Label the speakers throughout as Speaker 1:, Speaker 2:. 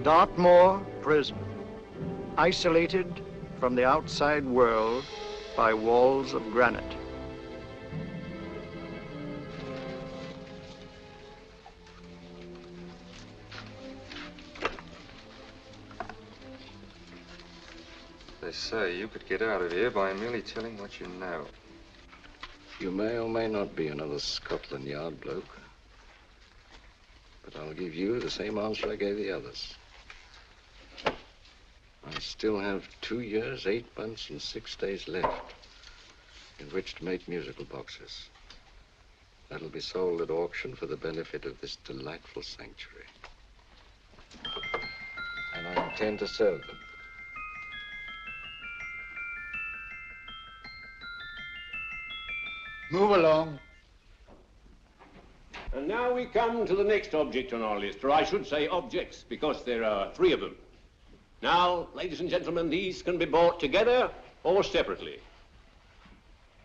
Speaker 1: Dartmoor prison, isolated from the outside world by walls of granite.
Speaker 2: They say you could get out of here by merely telling what you know.
Speaker 3: You may or may not be another Scotland Yard bloke, but I'll give you the same answer I gave the others. I still have 2 years, 8 months, and 6 days left in which to make musical boxes. That'll be sold at auction for the benefit of this delightful sanctuary. And I intend to sell them.
Speaker 1: Move along.
Speaker 4: And now we come to the next object on our list, or I should say objects, because there are 3 of them. Now, ladies and gentlemen, these can be bought together or separately.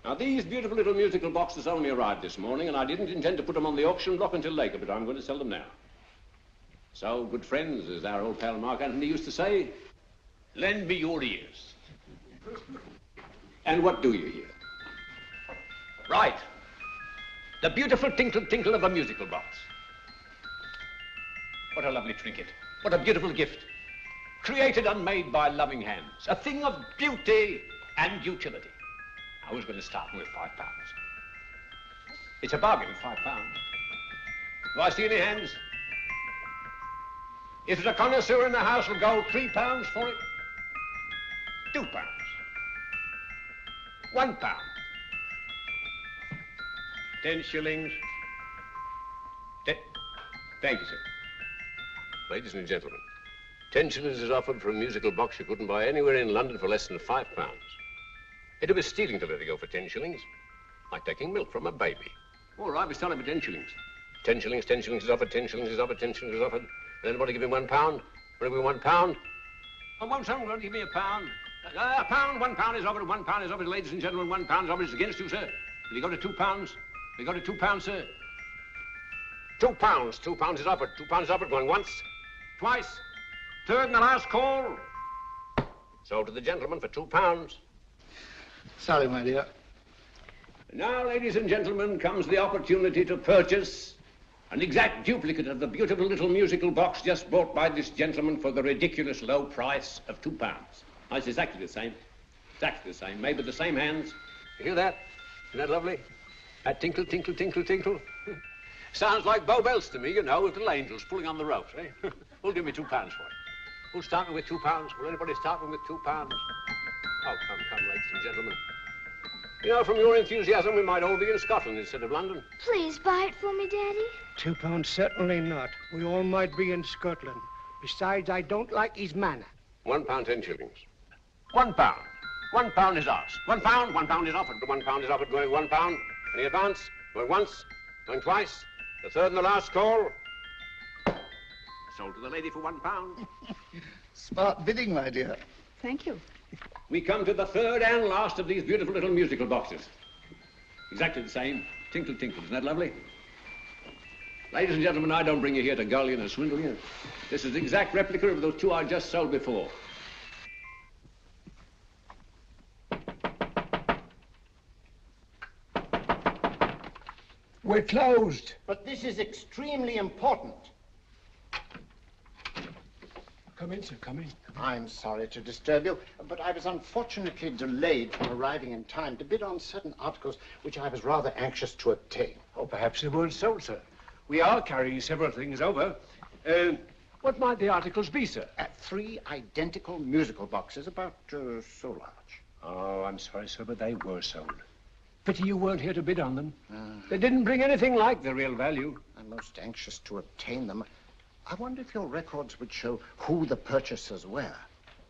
Speaker 4: Now, these beautiful little musical boxes only arrived this morning, and I didn't intend to put them on the auction block until later, but I'm going to sell them now. So, good friends, as our old pal Mark Antony used to say, lend me your ears. And what do you hear? Right. The beautiful tinkle tinkle of a musical box. What a lovely trinket. What a beautiful gift. Created and made by loving hands. A thing of beauty and utility. I was going to start with £5. It's a bargain, £5. Do I see any hands? If there's a connoisseur in the house, will go £3 for it. £2. £1. 10 shillings. Thank you, sir. Ladies and gentlemen, 10 shillings is offered for a musical box you couldn't buy anywhere in London for less than £5. It'd be stealing to let it go for 10 shillings. Like taking milk from a baby. All right, we're selling for 10 shillings. 10 shillings, 10 shillings is offered, 10 shillings is offered, 10 shillings is offered. And anybody give me £1? Want to give me £1? Oh, won't someone going to give me £1? A pound, £1 is offered, £1 is offered, ladies and gentlemen, £1 is offered. It's against you, sir. Will you go to £2? We go to £2, sir. £2. £2 is offered. £2 is offered. Going once, twice, third and the last call. Sold to the gentleman for £2.
Speaker 1: Sorry, my dear.
Speaker 4: Now, ladies and gentlemen, comes the opportunity to purchase an exact duplicate of the beautiful little musical box just bought by this gentleman for the ridiculous low price of £2. Now, it's exactly the same. Exactly the same. Made with the same hands. You hear that? Isn't that lovely? That tinkle, tinkle, tinkle, tinkle. Sounds like Bow Bells to me, you know, with little angels pulling on the ropes, eh? Who'll give me £2 for it? Who'll start me with £2? Will anybody start me with £2? Oh, come, ladies and gentlemen. You know, from your enthusiasm, we might all be in Scotland instead of London.
Speaker 5: Please buy it for me, Daddy.
Speaker 6: £2, certainly not. We all might be in Scotland. Besides, I don't like his manner.
Speaker 4: £1, 10 shillings. £1. £1 is ours. £1, £1 is offered. £1 is offered, going £1. Any advance? Going once, going twice, the third and the last call. Sold to the lady for £1.
Speaker 1: Smart bidding, my dear.
Speaker 5: Thank you.
Speaker 4: We come to the third and last of these beautiful little musical boxes. Exactly the same. Tinkle, tinkle. Isn't that lovely? Ladies and gentlemen, I don't bring you here to gull you and swindle you. This is the exact replica of those 2 I just sold before.
Speaker 6: We're closed.
Speaker 7: But this is extremely important.
Speaker 6: Come in, sir, come in.
Speaker 7: I'm sorry to disturb you, but I was unfortunately delayed from arriving in time to bid on certain articles which I was rather anxious to obtain.
Speaker 6: Oh, perhaps they weren't sold, sir. We are carrying several things over. What might the articles be, sir?
Speaker 7: 3 identical musical boxes, about so large.
Speaker 6: Oh, I'm sorry, sir, but they were sold. Pity you weren't here to bid on them. They didn't bring anything like the real value.
Speaker 7: I'm most anxious to obtain them. I wonder if your records would show who the purchasers were.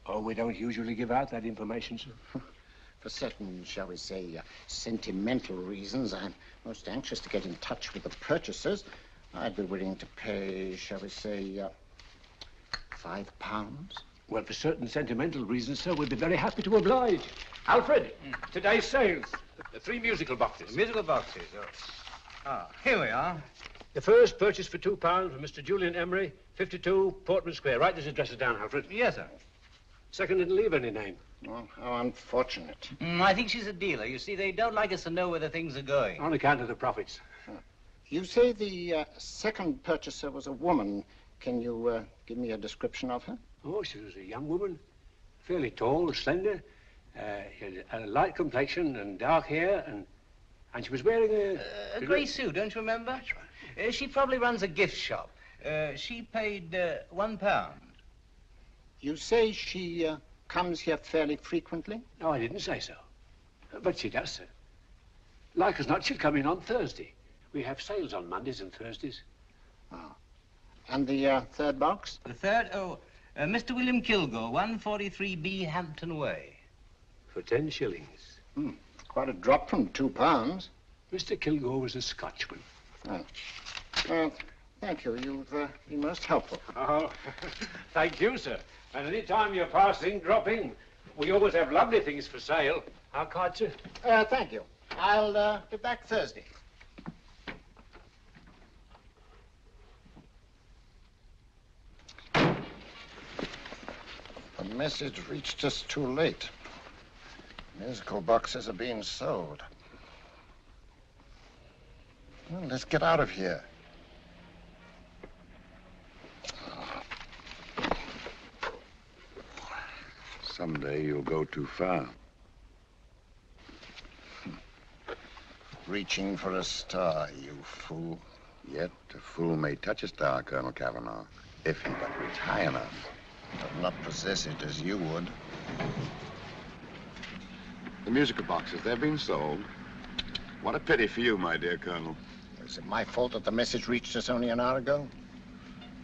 Speaker 6: Oh, we don't usually give out that information, sir.
Speaker 7: For certain, shall we say, sentimental reasons, I'm most anxious to get in touch with the purchasers. I'd be willing to pay, shall we say, £5.
Speaker 6: Well, for certain sentimental reasons, sir, we'd be very happy to oblige. Alfred, today's sales. The 3 musical boxes.
Speaker 8: Musical boxes, oh. Ah, here we are.
Speaker 6: The first purchase for £2 from Mr. Julian Emery, 52 Portman Square. Write these addresses down, Alfred.
Speaker 8: Yes, sir.
Speaker 6: Second didn't leave any name.
Speaker 7: Oh, how unfortunate.
Speaker 8: I think she's a dealer. You see, they don't like us to know where the things are going.
Speaker 6: On account of the profits.
Speaker 7: You say the second purchaser was a woman. Can you give me a description of her?
Speaker 6: Oh, she was a young woman, fairly tall, slender, she had a light complexion and dark hair, and she was wearing
Speaker 8: A grey suit, don't you remember?
Speaker 6: That's right.
Speaker 8: She probably runs a gift shop. She paid £1.
Speaker 7: You say she comes here fairly frequently?
Speaker 6: No, I didn't say so. But she does, sir. Like as not, she'll come in on Thursday. We have sales on Mondays and Thursdays.
Speaker 7: Oh. And the third box?
Speaker 8: The third, Mr. William Kilgore, 143B Hampton Way.
Speaker 6: For 10 shillings.
Speaker 7: Quite a drop from £2.
Speaker 6: Mr. Kilgore was a Scotchman.
Speaker 7: Oh. Well, thank you. You've been most helpful.
Speaker 6: Oh, thank you, sir. And any time you're passing, drop in. We always have lovely things for sale. How kind, sir?
Speaker 7: Thank you. I'll be back Thursday. The message reached us too late. Musical boxes are being sold. Well, let's get out of here.
Speaker 3: Someday you'll go too far.
Speaker 7: Reaching for a star, you fool.
Speaker 3: Yet a fool may touch a star, Colonel Cavanaugh, if he but reach high enough.
Speaker 7: But not possess it as you would.
Speaker 3: The musical boxes, they're being sold. What a pity for you, my dear Colonel.
Speaker 7: Is it my fault that the message reached us only an hour ago?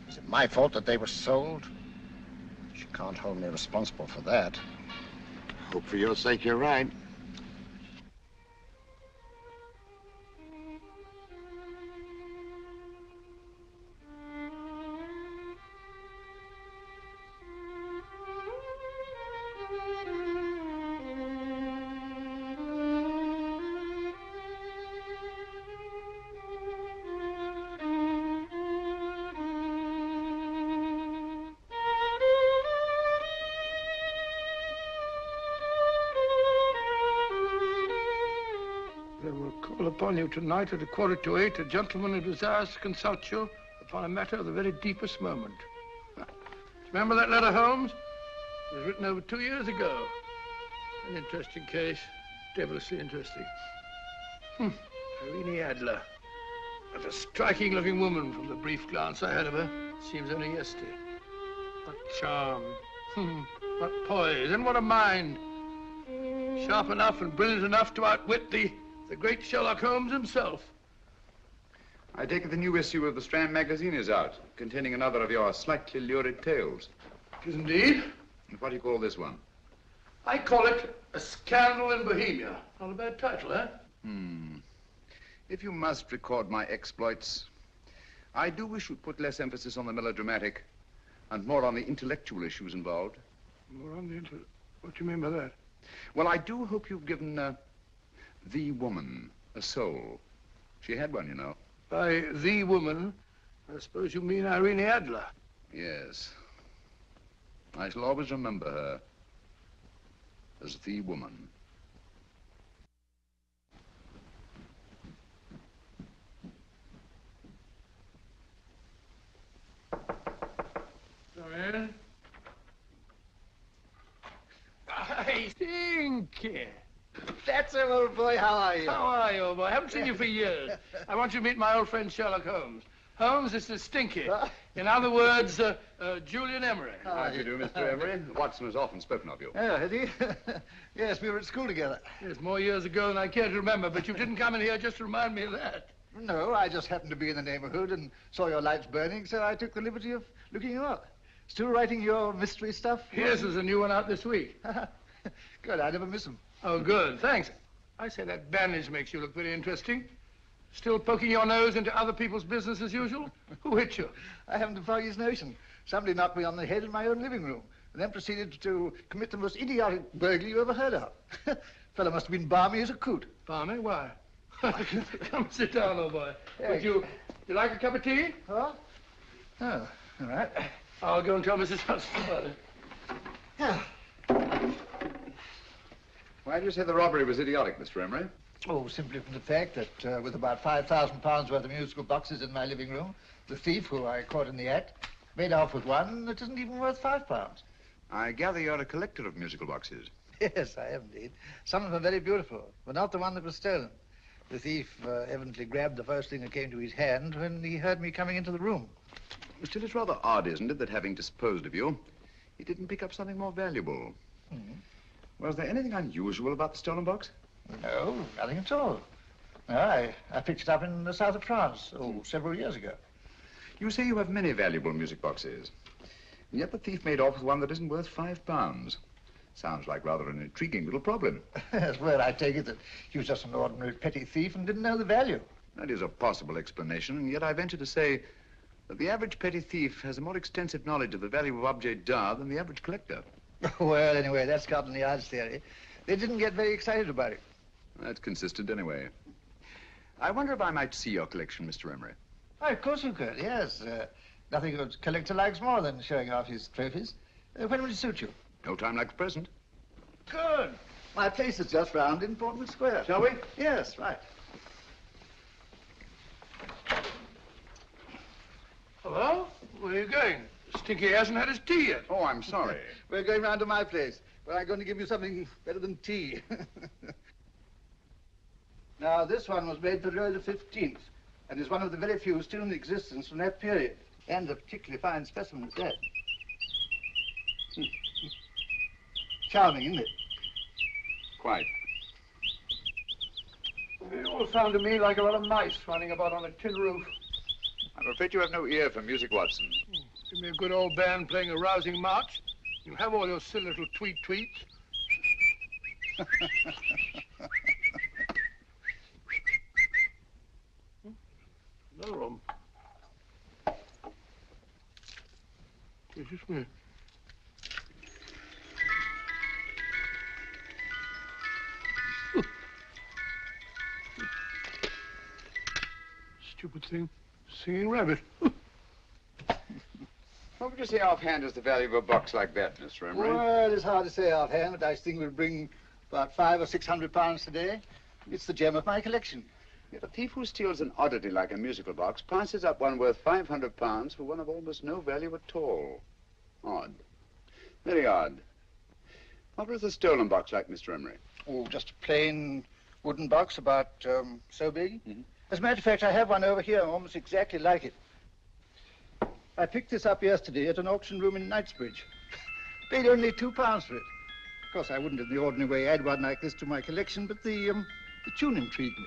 Speaker 7: Is it my fault that they were sold? You can't hold me responsible for that.
Speaker 3: Hope for your sake you're right.
Speaker 9: Upon you tonight at 7:45, a gentleman who desires to consult you upon a matter of the very deepest moment. Remember that letter, Holmes? It was written over 2 years ago. An interesting case, devilishly interesting. Irene Adler. What a striking-looking woman from the brief glance I had of her. Seems only yesterday. What charm. What poise, and what a mind. Sharp enough and brilliant enough to outwit the great Sherlock Holmes himself.
Speaker 10: I take it the new issue of the Strand magazine is out, containing another of your slightly lurid tales.
Speaker 9: It is indeed.
Speaker 10: And what do you call this one?
Speaker 9: I call it A Scandal in Bohemia. Not a bad title, eh?
Speaker 10: If you must record my exploits, I do wish you'd put less emphasis on the melodramatic and more on the intellectual issues involved.
Speaker 9: More on the what do you mean by that?
Speaker 10: Well, I do hope you've given the woman a soul. She had one, you know.
Speaker 9: By the woman, I suppose you mean Irene Adler.
Speaker 10: Yes. I shall always remember her as the woman.
Speaker 9: Come in. I think.
Speaker 7: That's it, old boy. How are you?
Speaker 9: How are you, old boy? I haven't seen you for years. I want you to meet my old friend Sherlock Holmes. Holmes, this is Stinky. In other words, Julian Emery.
Speaker 10: How do you do, Mr. Emery? Watson has often spoken of you.
Speaker 11: Oh, has he? Yes, we were at school together.
Speaker 9: Yes, more years ago than I care to remember, but you didn't come in here just to remind me of that.
Speaker 11: No, I just happened to be in the neighborhood and saw your lights burning, so I took the liberty of looking you up. Still writing your mystery stuff?
Speaker 9: Yes, there's a new one out this week.
Speaker 11: Good, I never miss them.
Speaker 9: Oh, good, thanks. I say that bandage makes you look very interesting. Still poking your nose into other people's business as usual? Who hit you?
Speaker 11: I haven't the foggiest notion. Somebody knocked me on the head in my own living room, and then proceeded to commit the most idiotic burglary you ever heard of. Fellow must have been balmy as a coot.
Speaker 9: Balmy? Why? Come sit down, old boy.
Speaker 11: Hey.
Speaker 9: Would you like a cup of tea?
Speaker 11: Huh? Oh, all right.
Speaker 9: I'll go and tell Mrs. Hudson about it.
Speaker 11: Yeah.
Speaker 10: Why do you say the robbery was idiotic, Mr. Emery?
Speaker 11: Oh, simply from the fact that with about £5,000 worth of musical boxes in my living room, the thief, who I caught in the act, made off with one that isn't even worth £5.
Speaker 10: I gather you're a collector of musical boxes.
Speaker 11: Yes, I am indeed. Some of them are very beautiful, but not the one that was stolen. The thief evidently grabbed the first thing that came to his hand when he heard me coming into the room.
Speaker 10: Still, it's rather odd, isn't it, that having disposed of you, he didn't pick up something more valuable. Was there anything unusual about the stolen box?
Speaker 11: No, nothing at all. No, I picked it up in the south of France, several years ago.
Speaker 10: You say you have many valuable music boxes, and yet the thief made off with one that isn't worth £5. Sounds like rather an intriguing little problem.
Speaker 11: Yes, well, I take it that he was just an ordinary petty thief and didn't know the value.
Speaker 10: That is a possible explanation, and yet I venture to say that the average petty thief has a more extensive knowledge of the value of objets d'art than the average collector.
Speaker 11: Well, anyway, that's Scotland Yard's theory. They didn't get very excited about it.
Speaker 10: That's consistent anyway. I wonder if I might see your collection, Mr. Emery.
Speaker 11: Oh, of course you could, yes. Nothing a collector likes more than showing off his trophies. When would it suit you?
Speaker 10: No time like the present.
Speaker 11: Good. My place is just round in Portman Square. Shall we? Yes, right.
Speaker 9: Hello? Where are you going? Stinky hasn't had his tea yet.
Speaker 10: Oh, I'm sorry.
Speaker 11: We're going round to my place, where I'm going to give you something better than tea. Now, this one was made for Louis XV, and is one of the very few still in existence from that period. And a particularly fine specimen at that. Charming, isn't it?
Speaker 10: Quite.
Speaker 9: They all sound to me like a lot of mice running about on a tin roof.
Speaker 10: I'm afraid you have no ear for music, Watson.
Speaker 9: Give me a good old band playing a rousing march. You have all your silly little tweets. Another one. This is me. Stupid thing. Singing rabbit.
Speaker 10: What would you say offhand is the value of a box like that, Mr. Emery?
Speaker 11: Well, it's hard to say offhand, but I think we'll bring about £500 or £600 today. It's the gem of my collection.
Speaker 10: Yet a thief who steals an oddity like a musical box passes up one worth £500 for one of almost no value at all. Odd. Very odd. What was the stolen box like, Mr. Emery?
Speaker 11: Oh, just a plain wooden box about so big. As a matter of fact, I have one over here almost exactly like it. I picked this up yesterday at an auction room in Knightsbridge. Paid only £2 for it. Of course, I wouldn't in the ordinary way add one like this to my collection, but the tune intrigued me.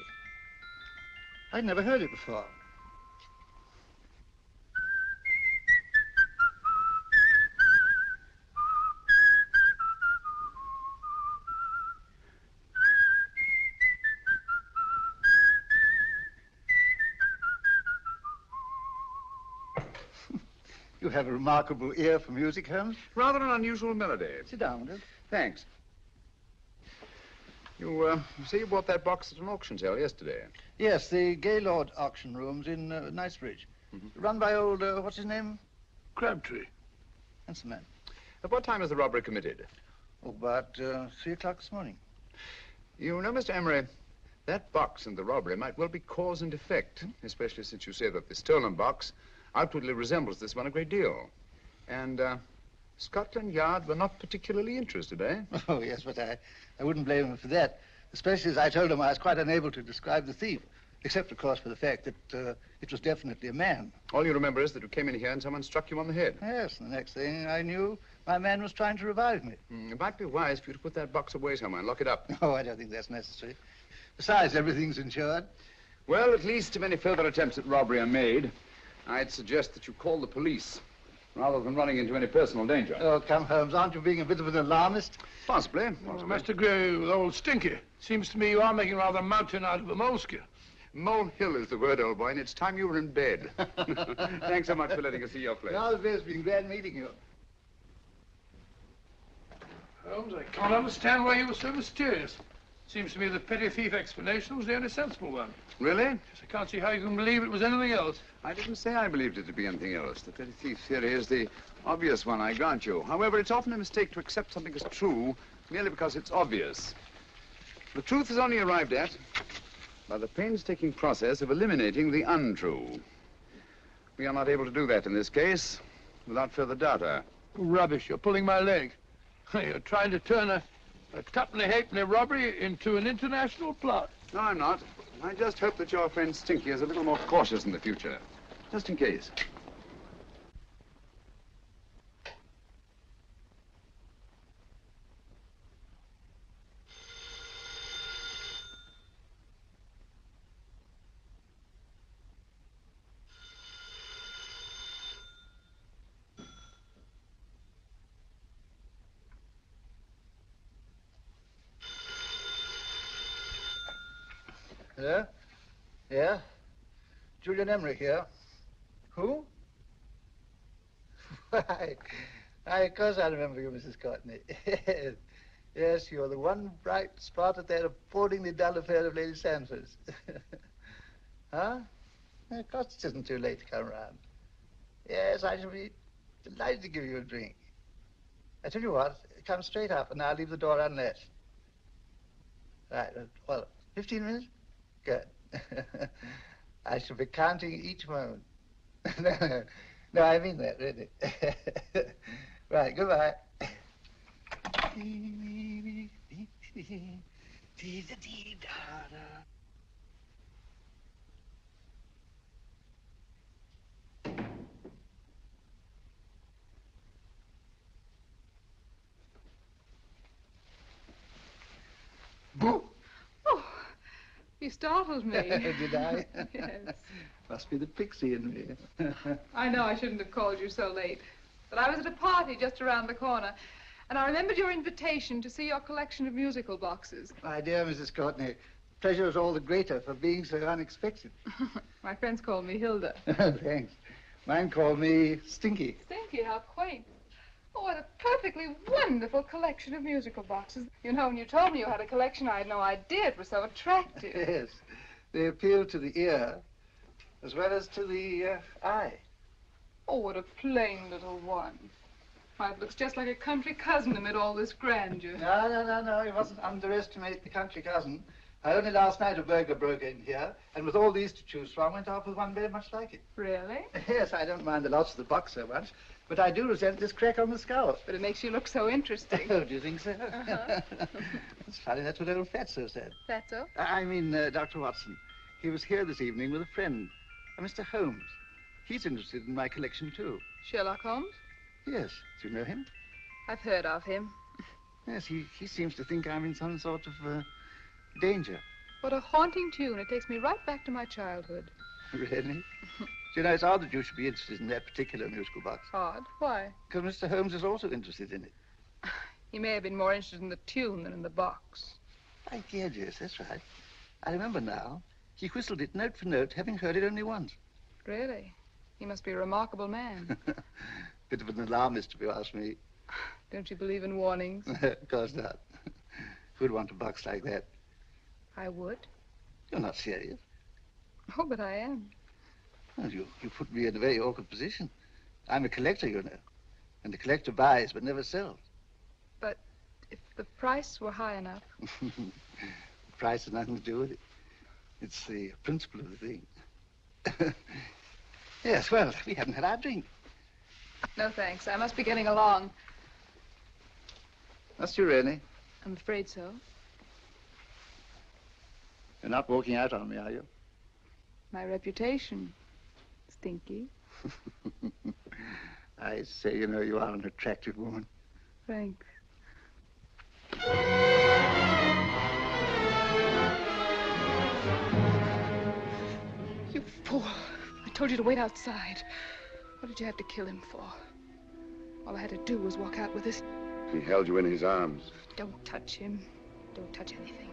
Speaker 11: I'd never heard it before. You have a remarkable ear for music, Holmes.
Speaker 10: Rather an unusual melody.
Speaker 11: Sit down, will you?
Speaker 10: Thanks. You say you bought that box at an auction sale yesterday?
Speaker 11: Yes, the Gaylord auction rooms in Knightsbridge. Run by old, what's his name?
Speaker 9: Crabtree.
Speaker 11: Handsome man.
Speaker 10: At what time was the robbery committed?
Speaker 11: Oh, about 3 o'clock this morning.
Speaker 10: You know, Mr. Emery, that box and the robbery might well be cause and effect, especially since you say that the stolen box outwardly resembles this one a great deal. And Scotland Yard were not particularly interested, eh?
Speaker 11: Oh, yes, but I wouldn't blame him for that, especially as I told him I was quite unable to describe the thief, except, of course, for the fact that it was definitely a man.
Speaker 10: All you remember is that you came in here and someone struck you on the head.
Speaker 11: Yes, and the next thing I knew, my man was trying to revive me.
Speaker 10: It might be wise for you to put that box away somewhere and lock it up.
Speaker 11: Oh, I don't think that's necessary. Besides, everything's insured.
Speaker 10: Well, at least if any further attempts at robbery are made, I'd suggest that you call the police, rather than running into any personal danger.
Speaker 11: Oh, come, Holmes, aren't you being a bit of an alarmist?
Speaker 10: Possibly.
Speaker 9: Well, Master Gray with old Stinky. Seems to me you are making rather a mountain out of a molehill.
Speaker 10: Molehill is the word, old boy, and it's time you were in bed. Thanks so much for letting us see your place.
Speaker 11: Now, it's been glad meeting you.
Speaker 9: Holmes, I can't understand why you were so mysterious. Seems to me the petty thief explanation was the only sensible one.
Speaker 10: Really?
Speaker 9: Yes, I can't see how you can believe it was anything else.
Speaker 10: I didn't say I believed it to be anything else. The petty thief theory is the obvious one, I grant you. However, it's often a mistake to accept something as true merely because it's obvious. The truth is only arrived at by the painstaking process of eliminating the untrue. We are not able to do that in this case without further data.
Speaker 9: Rubbish, you're pulling my leg. You're trying to turn a tuppenny halfpenny robbery into an international plot.
Speaker 10: No, I'm not. I just hope that your friend Stinky is a little more cautious in the future. Just in case.
Speaker 11: Hello? Yeah? Julian Emery here. Who? Why, of course I remember you, Mrs. Courtney. Yes, you're the one bright spot at that appallingly dull affair of Lady Sanford's. Huh? Of course it isn't too late to come round. Yes, I shall be delighted to give you a drink. I tell you what, come straight up and I'll leave the door unlatched. Right, well, 15 minutes? Good. I shall be counting each moment. No, I mean that, really. Right, goodbye.
Speaker 9: Boo!
Speaker 12: Oh, you startled me.
Speaker 11: Did I?
Speaker 12: Yes.
Speaker 11: Must be the pixie in me.
Speaker 12: I know I shouldn't have called you so late, but I was at a party just around the corner, and I remembered your invitation to see your collection of musical boxes.
Speaker 11: My dear Mrs. Courtney, the pleasure is all the greater for being so unexpected.
Speaker 12: My friends call me Hilda.
Speaker 11: Thanks. Mine called me Stinky.
Speaker 12: Stinky, how quaint. Oh, what a perfectly wonderful collection of musical boxes. You know, when you told me you had a collection, I had no idea it was so attractive.
Speaker 11: Yes. They appeal to the ear as well as to the eye.
Speaker 12: Oh, what a plain little one. Why, it looks just like a country cousin amid all this grandeur.
Speaker 11: No. You mustn't underestimate the country cousin. Only last night a burglar broke in here, and with all these to choose from, went off with one very much like it.
Speaker 12: Really?
Speaker 11: Yes, I don't mind the loss of the box so much, but I do resent this crack on the skull.
Speaker 12: But it makes you look so interesting.
Speaker 11: Oh, do you think so?
Speaker 12: Uh-huh.
Speaker 11: It's funny, that's what old Fatso said.
Speaker 12: Fatso?
Speaker 11: I mean, Dr. Watson. He was here this evening with a friend, a Mr. Holmes. He's interested in my collection, too.
Speaker 12: Sherlock Holmes?
Speaker 11: Yes. Do you know him?
Speaker 12: I've heard of him.
Speaker 11: Yes, he seems to think I'm in some sort of danger.
Speaker 12: What a haunting tune. It takes me right back to my childhood.
Speaker 11: Really? You know, it's odd that you should be interested in that particular musical box.
Speaker 12: Odd? Why?
Speaker 11: Because Mr. Holmes is also interested in it.
Speaker 12: He may have been more interested in the tune than in the box.
Speaker 11: My dear, yes, that's right. I remember now. He whistled it note for note, having heard it only once.
Speaker 12: Really? He must be a remarkable man.
Speaker 11: Bit of an alarmist, if you ask me.
Speaker 12: Don't you believe in warnings?
Speaker 11: Of course not. Who'd want a box like that?
Speaker 12: I would.
Speaker 11: You're not serious.
Speaker 12: Oh, but I am.
Speaker 11: Well, you put me in a very awkward position. I'm a collector, you know. And the collector buys but never sells.
Speaker 12: But if the price were high enough...
Speaker 11: The price has nothing to do with it. It's the principle of the thing. Yes, well, we haven't had our drink.
Speaker 12: No, thanks. I must be getting along.
Speaker 11: Must you really?
Speaker 12: I'm afraid so.
Speaker 11: You're not walking out on me, are you?
Speaker 12: My reputation, Stinky.
Speaker 11: I say, you know, you are an attractive woman.
Speaker 12: Thanks. You fool. I told you to wait outside. What did you have to kill him for? All I had to do was walk out with this.
Speaker 10: He held you in his arms.
Speaker 12: Don't touch him. Don't touch anything.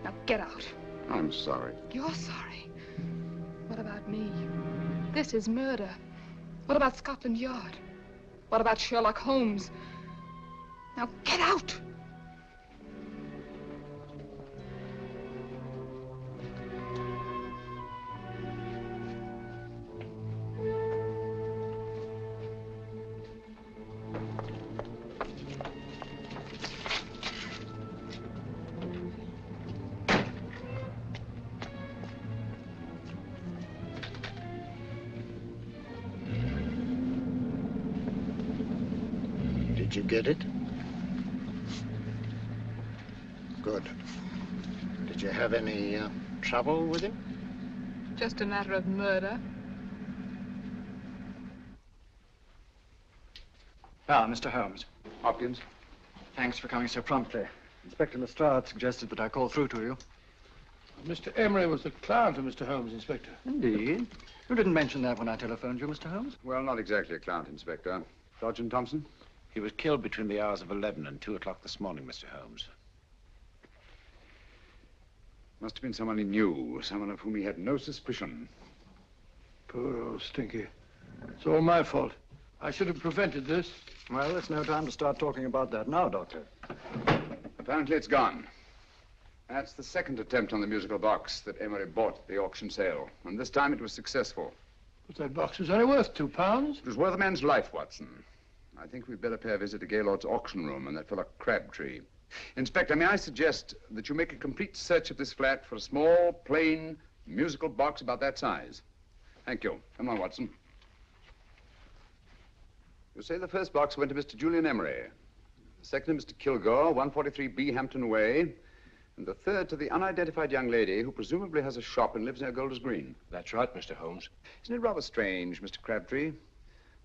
Speaker 12: Now get out.
Speaker 10: I'm sorry.
Speaker 12: You're sorry. What about me? This is murder. What about Scotland Yard? What about Sherlock Holmes? Now get out!
Speaker 7: Did you get it? Good. Did you have any trouble with him?
Speaker 12: Just a matter of murder.
Speaker 13: Ah, Mr. Holmes.
Speaker 10: Hopkins.
Speaker 13: Thanks for coming so promptly. Inspector Lestrade suggested that I call through to you.
Speaker 9: Mr. Emery was the client of Mr. Holmes, Inspector.
Speaker 13: Indeed. You didn't mention that when I telephoned you, Mr. Holmes.
Speaker 10: Well, not exactly a client, Inspector. Sergeant Thompson?
Speaker 14: He was killed between the hours of 11 and 2 o'clock this morning, Mr. Holmes.
Speaker 10: Must have been someone he knew, someone of whom he had no suspicion.
Speaker 9: Poor old Stinky. It's all my fault. I should have prevented this.
Speaker 13: Well, it's no time to start talking about that now, Doctor.
Speaker 10: Apparently it's gone. That's the second attempt on the musical box that Emery bought at the auction sale. And this time it was successful.
Speaker 9: But that box was only worth £2.
Speaker 10: It was worth a man's life, Watson. I think we'd better pay a visit to Gaylord's auction room and that fellow Crabtree. Inspector, may I suggest that you make a complete search of this flat for a small, plain, musical box about that size. Thank you. Come on, Watson. You say the first box went to Mr. Julian Emery. The second to Mr. Kilgore, 143B Hampton Way. And the third to the unidentified young lady who presumably has a shop and lives near Golders Green.
Speaker 4: That's right, Mr. Holmes.
Speaker 10: Isn't it rather strange, Mr. Crabtree,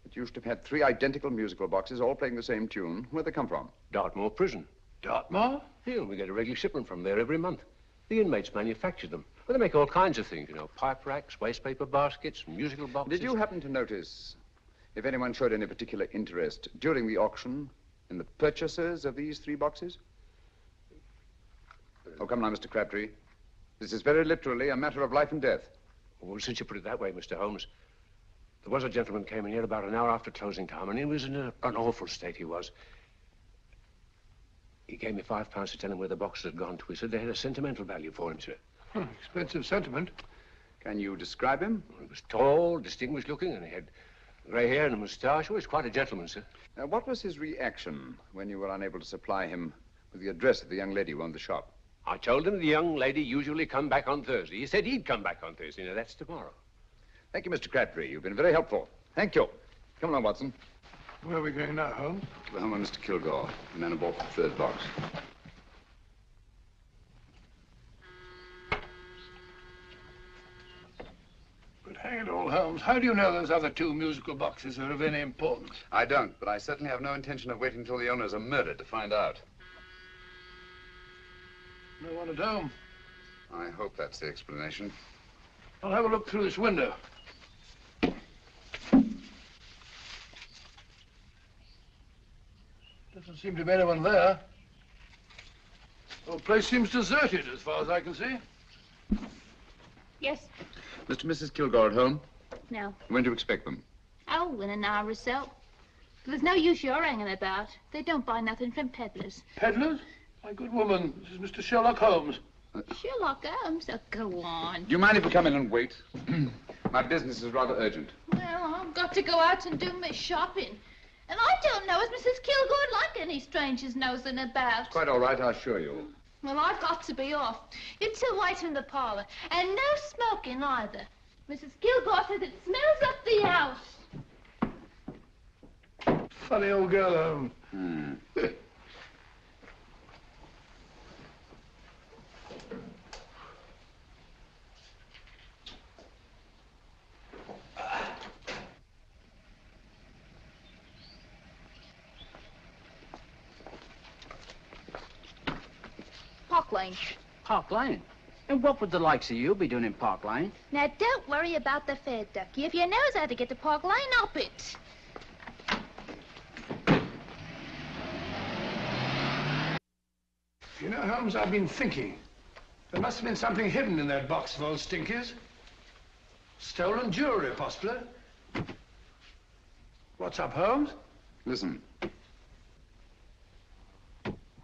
Speaker 10: that you should have had 3 identical musical boxes all playing the same tune? Where'd they come from?
Speaker 4: Dartmoor Prison.
Speaker 9: Dartmoor?
Speaker 4: Yeah, we get a regular shipment from there every month. The inmates manufacture them. Well, they make all kinds of things, you know, pipe racks, waste paper baskets, musical boxes.
Speaker 10: Did you happen to notice if anyone showed any particular interest during the auction in the purchasers of these 3 boxes? Oh, come now, Mr. Crabtree. This is very literally a matter of life and death.
Speaker 4: Well, since you put it that way, Mr. Holmes, there was a gentleman came in here about an hour after closing time, and he was in an awful state, he was. He gave me £5 to tell him where the boxes had gone to. He said they had a sentimental value for him, sir.
Speaker 9: Expensive sentiment.
Speaker 10: Can you describe him?
Speaker 4: He was tall, distinguished looking, and he had grey hair and a moustache. He was quite a gentleman, sir.
Speaker 10: What was his reaction when you were unable to supply him with the address of the young lady who owned the shop?
Speaker 4: I told him the young lady usually come back on Thursday. He said he'd come back on Thursday. Now, that's tomorrow.
Speaker 10: Thank you, Mr. Crabtree. You've been very helpful. Thank you. Come along, Watson.
Speaker 9: Where are we going now, Holmes?
Speaker 10: To the home of Mr. Kilgore, the man who bought the 3rd box.
Speaker 9: But hang it all, Holmes, how do you know those other 2 musical boxes are of any importance?
Speaker 10: I don't, but I certainly have no intention of waiting until the owners are murdered to find out.
Speaker 9: No one at home.
Speaker 10: I hope that's the explanation.
Speaker 9: I'll have a look through this window. Doesn't seem to be anyone there. The whole place seems deserted as far as I can see.
Speaker 5: Yes.
Speaker 10: Mr. and Mrs. Kilgore at home?
Speaker 5: No.
Speaker 10: When do you expect them?
Speaker 5: Oh, in an hour or so. But there's no use your hanging about. They don't buy nothing from peddlers.
Speaker 9: Peddlers? My good woman, this is Mr. Sherlock Holmes.
Speaker 5: Sherlock Holmes? Oh, go on.
Speaker 10: Do you mind if we come in and wait? My business is rather urgent.
Speaker 5: Well, I've got to go out and do my shopping. And I don't know as Mrs. Kilgore'd like any strangers nosing about.
Speaker 10: It's quite all right, I assure you.
Speaker 5: Well, I've got to be off. You two wait in the parlor. And no smoking either. Mrs. Kilgore says it smells up the house.
Speaker 9: Funny old girl, Holmes.
Speaker 5: Park Lane.
Speaker 15: Park Lane? And what would the likes of you be doing in Park Lane?
Speaker 5: Now, don't worry about the fare, Ducky. If you knows how to get to Park Lane, up it.
Speaker 9: You know, Holmes, I've been thinking. There must have been something hidden in that box of old Stinky's. Stolen jewelry, possibly. What's up, Holmes?
Speaker 10: Listen.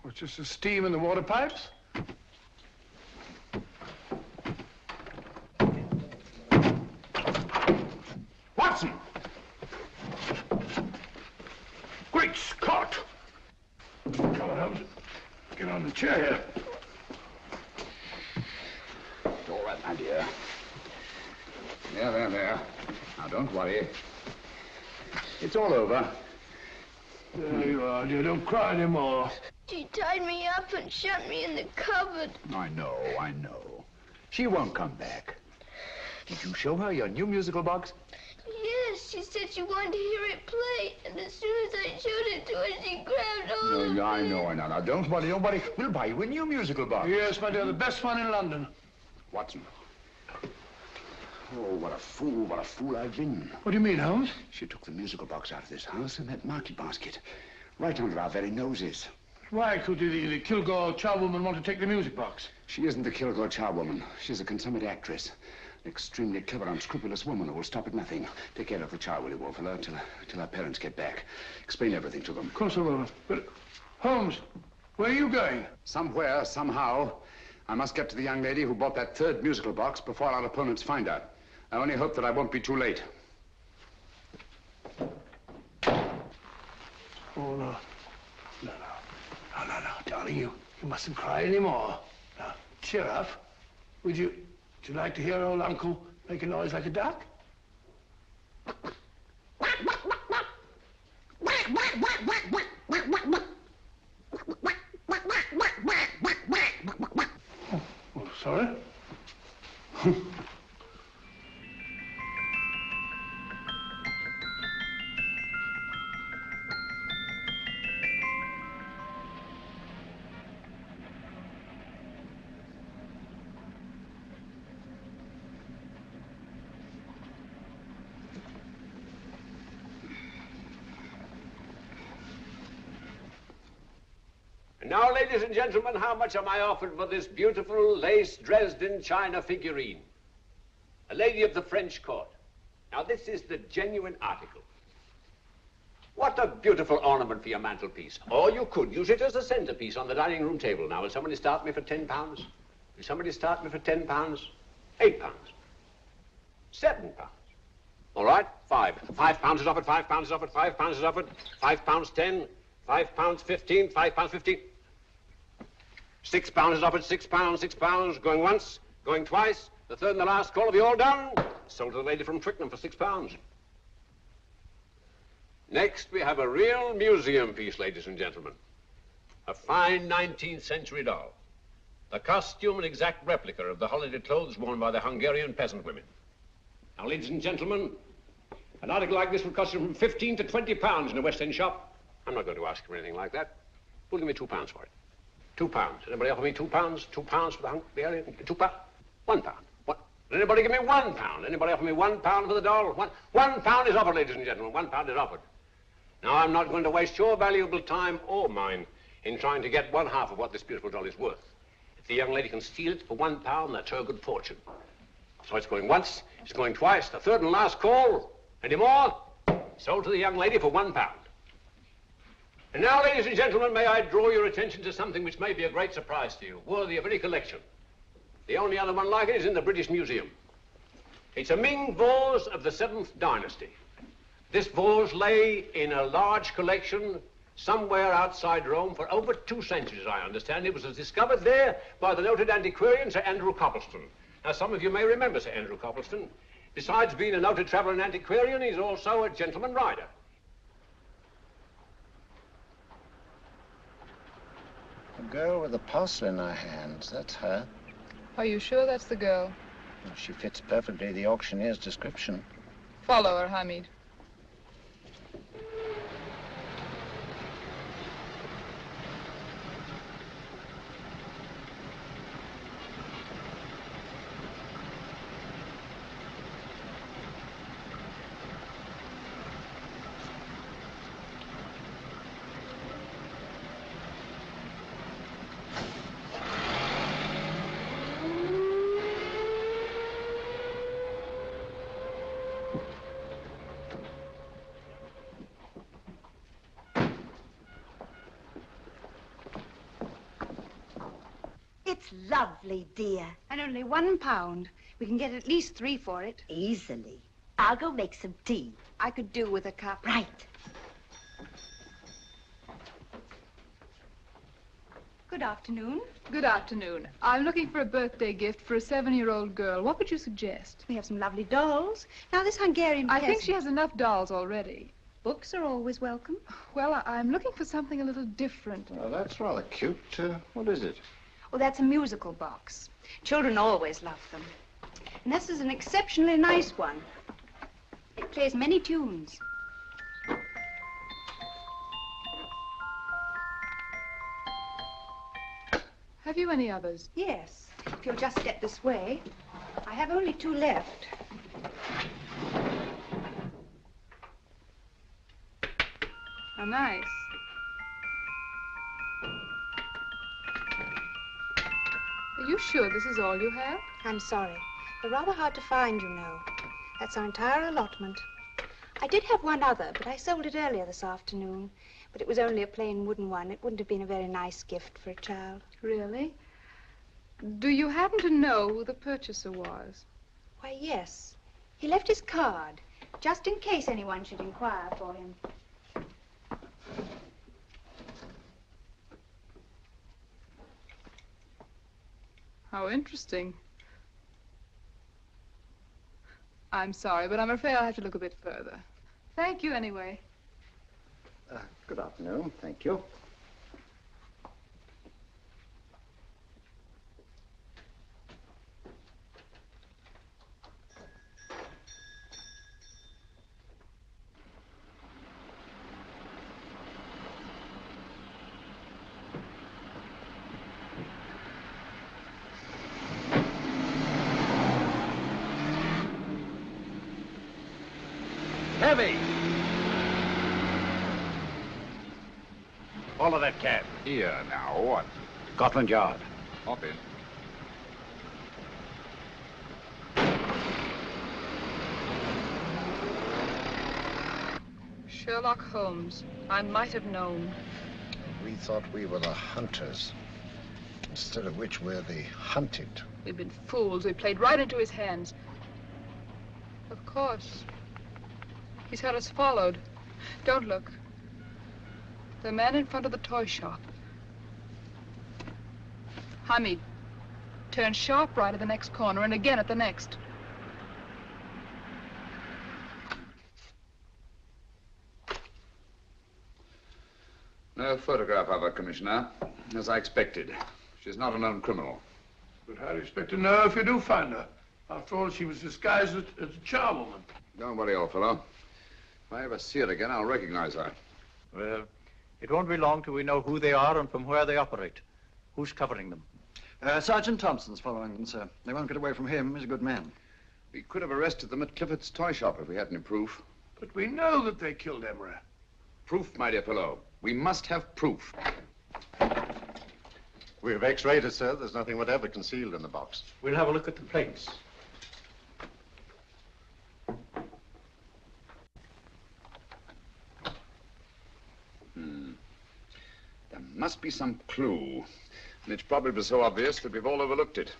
Speaker 9: What's just the steam in the water pipes?
Speaker 10: Watson!
Speaker 9: Great Scott! Come on, Holmes. Get on the chair here.
Speaker 10: It's all right, my dear. There. Now, don't worry. It's all over.
Speaker 9: There you are, dear. Don't cry anymore.
Speaker 5: She tied me up and shut me in the cupboard.
Speaker 10: I know. She won't come back. Did you show her your new musical box?
Speaker 5: Yes, she said she wanted to hear it play, and as soon as I showed it to her, she grabbed hold of me.
Speaker 10: I know. Now, don't worry. We'll buy you a new musical box.
Speaker 9: Yes, my dear, the best one in London.
Speaker 10: Watson. Oh, what a fool I've been.
Speaker 9: What do you mean, Holmes?
Speaker 10: She took the musical box out of this house in that market basket, right under our very noses.
Speaker 9: Why could the Kilgore charwoman want to take the music box?
Speaker 10: She isn't the Kilgore charwoman. She's a consummate actress. An extremely clever, unscrupulous woman who will stop at nothing. Take care of the child, will you, Wolfella, till our parents get back. Explain everything to them.
Speaker 9: Of course I will. But, Holmes, where are you going?
Speaker 10: Somewhere, somehow. I must get to the young lady who bought that third musical box before our opponents find her. I only hope that I won't be too late.
Speaker 9: Oh, no, darling, you mustn't cry anymore. Now, cheer up. Would you like to hear old Uncle make a noise like a duck? Oh, sorry.
Speaker 4: Now, ladies and gentlemen, how much am I offered for this beautiful lace Dresden china figurine? A lady of the French court. Now, this is the genuine article. What a beautiful ornament for your mantelpiece. Or you could use it as a centerpiece on the dining room table. Now, will somebody start me for £10? Will somebody start me for £10? £8? £7? All right, £5 is offered, £5 is offered, £5 is offered, £5.10, £5.15, £5.15. £6 is offered, £6, going once, going twice, the third and the last call. Have you all done? Sold to the lady from Twickenham for £6. Next, we have a real museum piece, ladies and gentlemen. A fine 19th century doll. The costume an exact replica of the holiday clothes worn by the Hungarian peasant women. Now, ladies and gentlemen, an article like this would cost you from £15 to £20 in a West End shop. I'm not going to ask for anything like that. Who'll give me £2 for it? £2. Anybody offer me £2? £2 for the Hungarian? £2? £1. What? Anybody give me £1? Anybody offer me £1 for the doll? £1 is offered, ladies and gentlemen. £1 is offered. Now, I'm not going to waste your valuable time or mine in trying to get one half of what this beautiful doll is worth. If the young lady can steal it for £1, that's her good fortune. So it's going once, it's going twice, the third and last call. Any more? Sold to the young lady for £1. And now, ladies and gentlemen, may I draw your attention to something which may be a great surprise to you, worthy of any collection. The only other one like it is in the British Museum. It's a Ming vase of the 7th dynasty. This vase lay in a large collection somewhere outside Rome for over 2 centuries, I understand. It was discovered there by the noted antiquarian, Sir Andrew Coppleston. Now, some of you may remember Sir Andrew Coppleston. Besides being a noted traveller and antiquarian, he's also a gentleman rider.
Speaker 7: A girl with a parcel in her hands, that's her.
Speaker 12: Are you sure that's the girl?
Speaker 7: Well, she fits perfectly the auctioneer's description.
Speaker 12: Follow her, Hamid.
Speaker 16: It's lovely, dear.
Speaker 17: And only £1. We can get at least 3 for it.
Speaker 16: Easily. I'll go make some tea.
Speaker 17: I could do with a cup.
Speaker 16: Right.
Speaker 17: Good afternoon.
Speaker 12: Good afternoon. I'm looking for a birthday gift for a 7-year-old girl. What would you suggest?
Speaker 17: We have some lovely dolls. Now, this Hungarian
Speaker 12: I think
Speaker 17: peasant...
Speaker 12: she has enough dolls already.
Speaker 17: Books are always welcome.
Speaker 12: Well, I'm looking for something a little different.
Speaker 7: Well, that's rather cute. What is it?
Speaker 17: Oh, that's a musical box. Children always love them. And this is an exceptionally nice one. It plays many tunes.
Speaker 12: Have you any others?
Speaker 17: Yes. If you'll just step this way. I have only 2 left.
Speaker 12: How nice. Are you sure this is all you have?
Speaker 17: I'm sorry. They're rather hard to find, you know. That's our entire allotment. I did have one other, but I sold it earlier this afternoon. But it was only a plain wooden one. It wouldn't have been a very nice gift for a child.
Speaker 12: Really? Do you happen to know who the purchaser was?
Speaker 17: Why, yes. He left his card, just in case anyone should inquire for him.
Speaker 12: How interesting. I'm sorry, but I'm afraid I'll have to look a bit further. Thank you anyway.
Speaker 7: Good afternoon. Thank you.
Speaker 14: Heavy! Follow that cab.
Speaker 10: Here now, what?
Speaker 14: Scotland Yard.
Speaker 10: Hop in.
Speaker 12: Sherlock Holmes. I might have known.
Speaker 7: We thought we were the hunters, instead of which we're the hunted.
Speaker 12: We've been fools. We played right into his hands. Of course. He's had us followed. Don't look. The man in front of the toy shop. Hamid, turn sharp right at the next corner and again at the next.
Speaker 10: No photograph of her, Commissioner, as I expected. She's not a known criminal.
Speaker 9: But how do you expect to know if you do find her? After all, she was disguised as a charwoman.
Speaker 10: Don't worry, old fellow. If I ever see her again, I'll recognize her.
Speaker 18: Well, it won't be long till we know who they are and from where they operate. Who's covering them?
Speaker 13: Sergeant Thompson's following them, sir. They won't get away from him. He's a good man.
Speaker 10: We could have arrested them at Clifford's toy shop if we had any proof.
Speaker 9: But we know that they killed Emery.
Speaker 10: Proof, my dear fellow. We must have proof.
Speaker 19: We've x-rayed it, sir. There's nothing whatever concealed in the box.
Speaker 18: We'll have a look at the plates.
Speaker 10: There must be some clue. And it's probably so obvious that we've all overlooked it.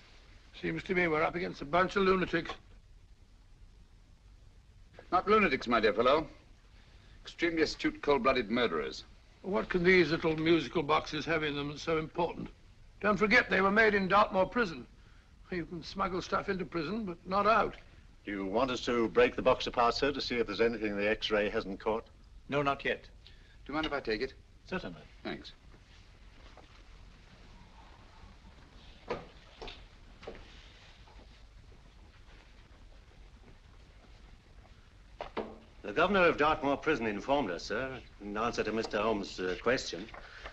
Speaker 9: Seems to me we're up against a bunch of lunatics.
Speaker 10: Not lunatics, my dear fellow. Extremely astute, cold-blooded murderers.
Speaker 9: What can these little musical boxes have in them that's so important? Don't forget, they were made in Dartmoor prison. You can smuggle stuff into prison, but not out.
Speaker 19: Do you want us to break the box apart, sir, to see if there's anything the x-ray hasn't caught?
Speaker 18: No, not yet.
Speaker 10: Do you mind if I take it?
Speaker 18: Certainly.
Speaker 10: Thanks.
Speaker 20: The governor of Dartmoor Prison informed us, sir, in answer to Mr. Holmes' question,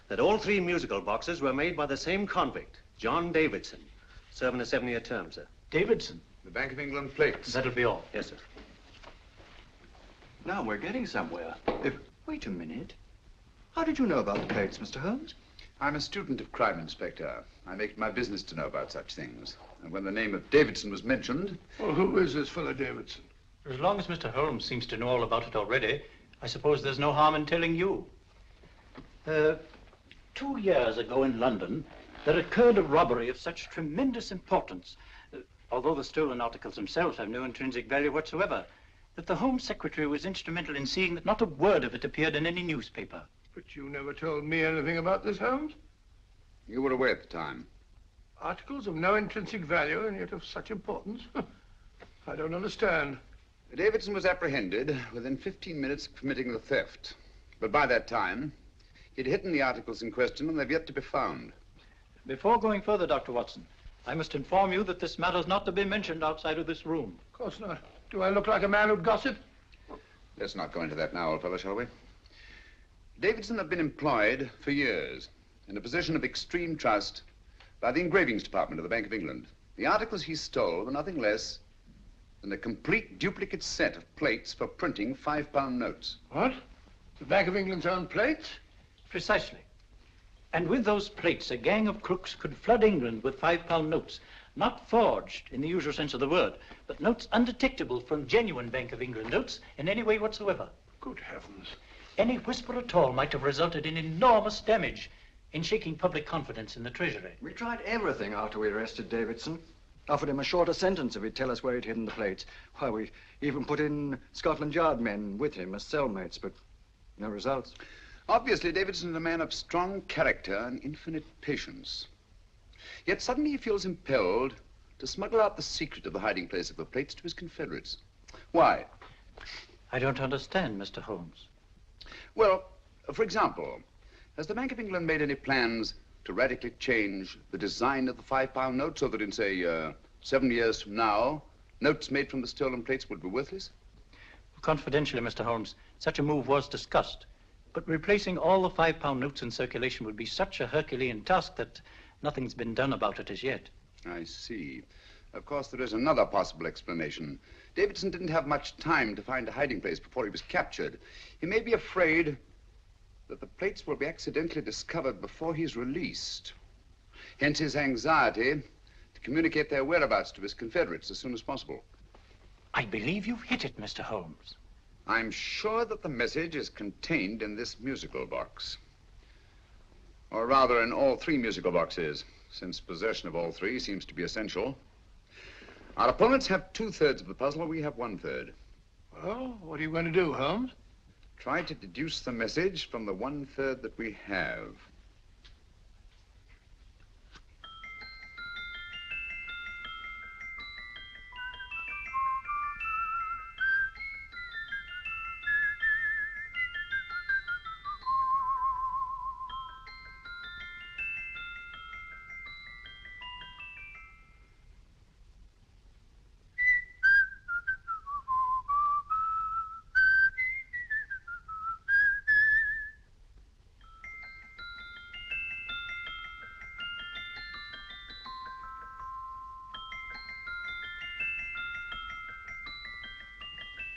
Speaker 20: that all 3 musical boxes were made by the same convict, John Davidson, serving a 7-year term, sir.
Speaker 18: Davidson?
Speaker 10: The Bank of England plates.
Speaker 18: That'll be all.
Speaker 20: Yes, sir.
Speaker 13: Now we're getting somewhere. Wait a minute. How did you know about the plates, Mr. Holmes?
Speaker 10: I'm a student of crime, Inspector. I make it my business to know about such things. And when the name of Davidson was mentioned...
Speaker 9: Well, who is this fellow Davidson?
Speaker 18: As long as Mr. Holmes seems to know all about it already, I suppose there's no harm in telling you. 2 years ago in London, there occurred a robbery of such tremendous importance, although the stolen articles themselves have no intrinsic value whatsoever, that the Home Secretary was instrumental in seeing that not a word of it appeared in any newspaper.
Speaker 9: But you never told me anything about this, Holmes.
Speaker 10: You were away at the time.
Speaker 9: Articles of no intrinsic value and yet of such importance? I don't understand.
Speaker 10: Davidson was apprehended within 15 minutes of committing the theft. But by that time, he'd hidden the articles in question and they've yet to be found.
Speaker 18: Before going further, Dr. Watson, I must inform you that this matter's not to be mentioned outside of this room.
Speaker 9: Of course not. Do I look like a man who'd gossip?
Speaker 10: Let's not go into that now, old fellow, shall we? Davidson had been employed for years in a position of extreme trust by the engravings department of the Bank of England. The articles he stole were nothing less than a complete duplicate set of plates for printing £5 notes.
Speaker 9: What? The Bank of England's own plates?
Speaker 18: Precisely. And with those plates, a gang of crooks could flood England with £5 notes, not forged in the usual sense of the word, but notes undetectable from genuine Bank of England notes in any way whatsoever.
Speaker 9: Good heavens.
Speaker 18: Any whisper at all might have resulted in enormous damage in shaking public confidence in the Treasury.
Speaker 13: We tried everything after we arrested Davidson. Offered him a shorter sentence if he'd tell us where he'd hidden the plates. Why, we even put in Scotland Yard men with him as cellmates, but no results.
Speaker 10: Obviously, Davidson is a man of strong character and infinite patience. Yet suddenly he feels impelled to smuggle out the secret of the hiding place of the plates to his confederates. Why?
Speaker 18: I don't understand, Mr. Holmes.
Speaker 10: Well, for example, has the Bank of England made any plans to radically change the design of the £5 note so that in, say, 7 years from now, notes made from the stolen plates would be worthless?
Speaker 18: Confidentially, Mr. Holmes, such a move was discussed. But replacing all the £5 notes in circulation would be such a Herculean task that nothing's been done about it as yet.
Speaker 10: I see. Of course, there is another possible explanation. Davidson didn't have much time to find a hiding place before he was captured. He may be afraid that the plates will be accidentally discovered before he's released. Hence his anxiety to communicate their whereabouts to his confederates as soon as possible.
Speaker 18: I believe you've hit it, Mr. Holmes.
Speaker 10: I'm sure that the message is contained in this musical box. Or rather, in all 3 musical boxes, since possession of all 3 seems to be essential. Our opponents have 2/3 of the puzzle, we have 1/3.
Speaker 9: Well, what are you going to do, Holmes?
Speaker 10: Try to deduce the message from the 1/3 that we have.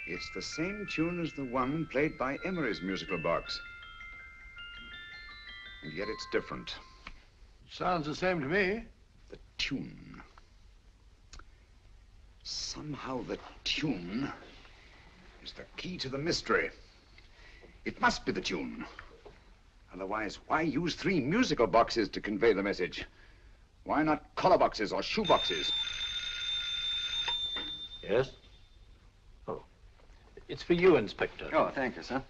Speaker 10: It's the same tune as the one played by Emery's musical box. And yet it's different.
Speaker 9: Sounds the same to me.
Speaker 10: The tune. Somehow the tune is the key to the mystery. It must be the tune. Otherwise, why use 3 musical boxes to convey the message? Why not collar boxes or shoe boxes?
Speaker 18: Yes? Oh. It's for you, Inspector.
Speaker 13: Oh, thank you, sir.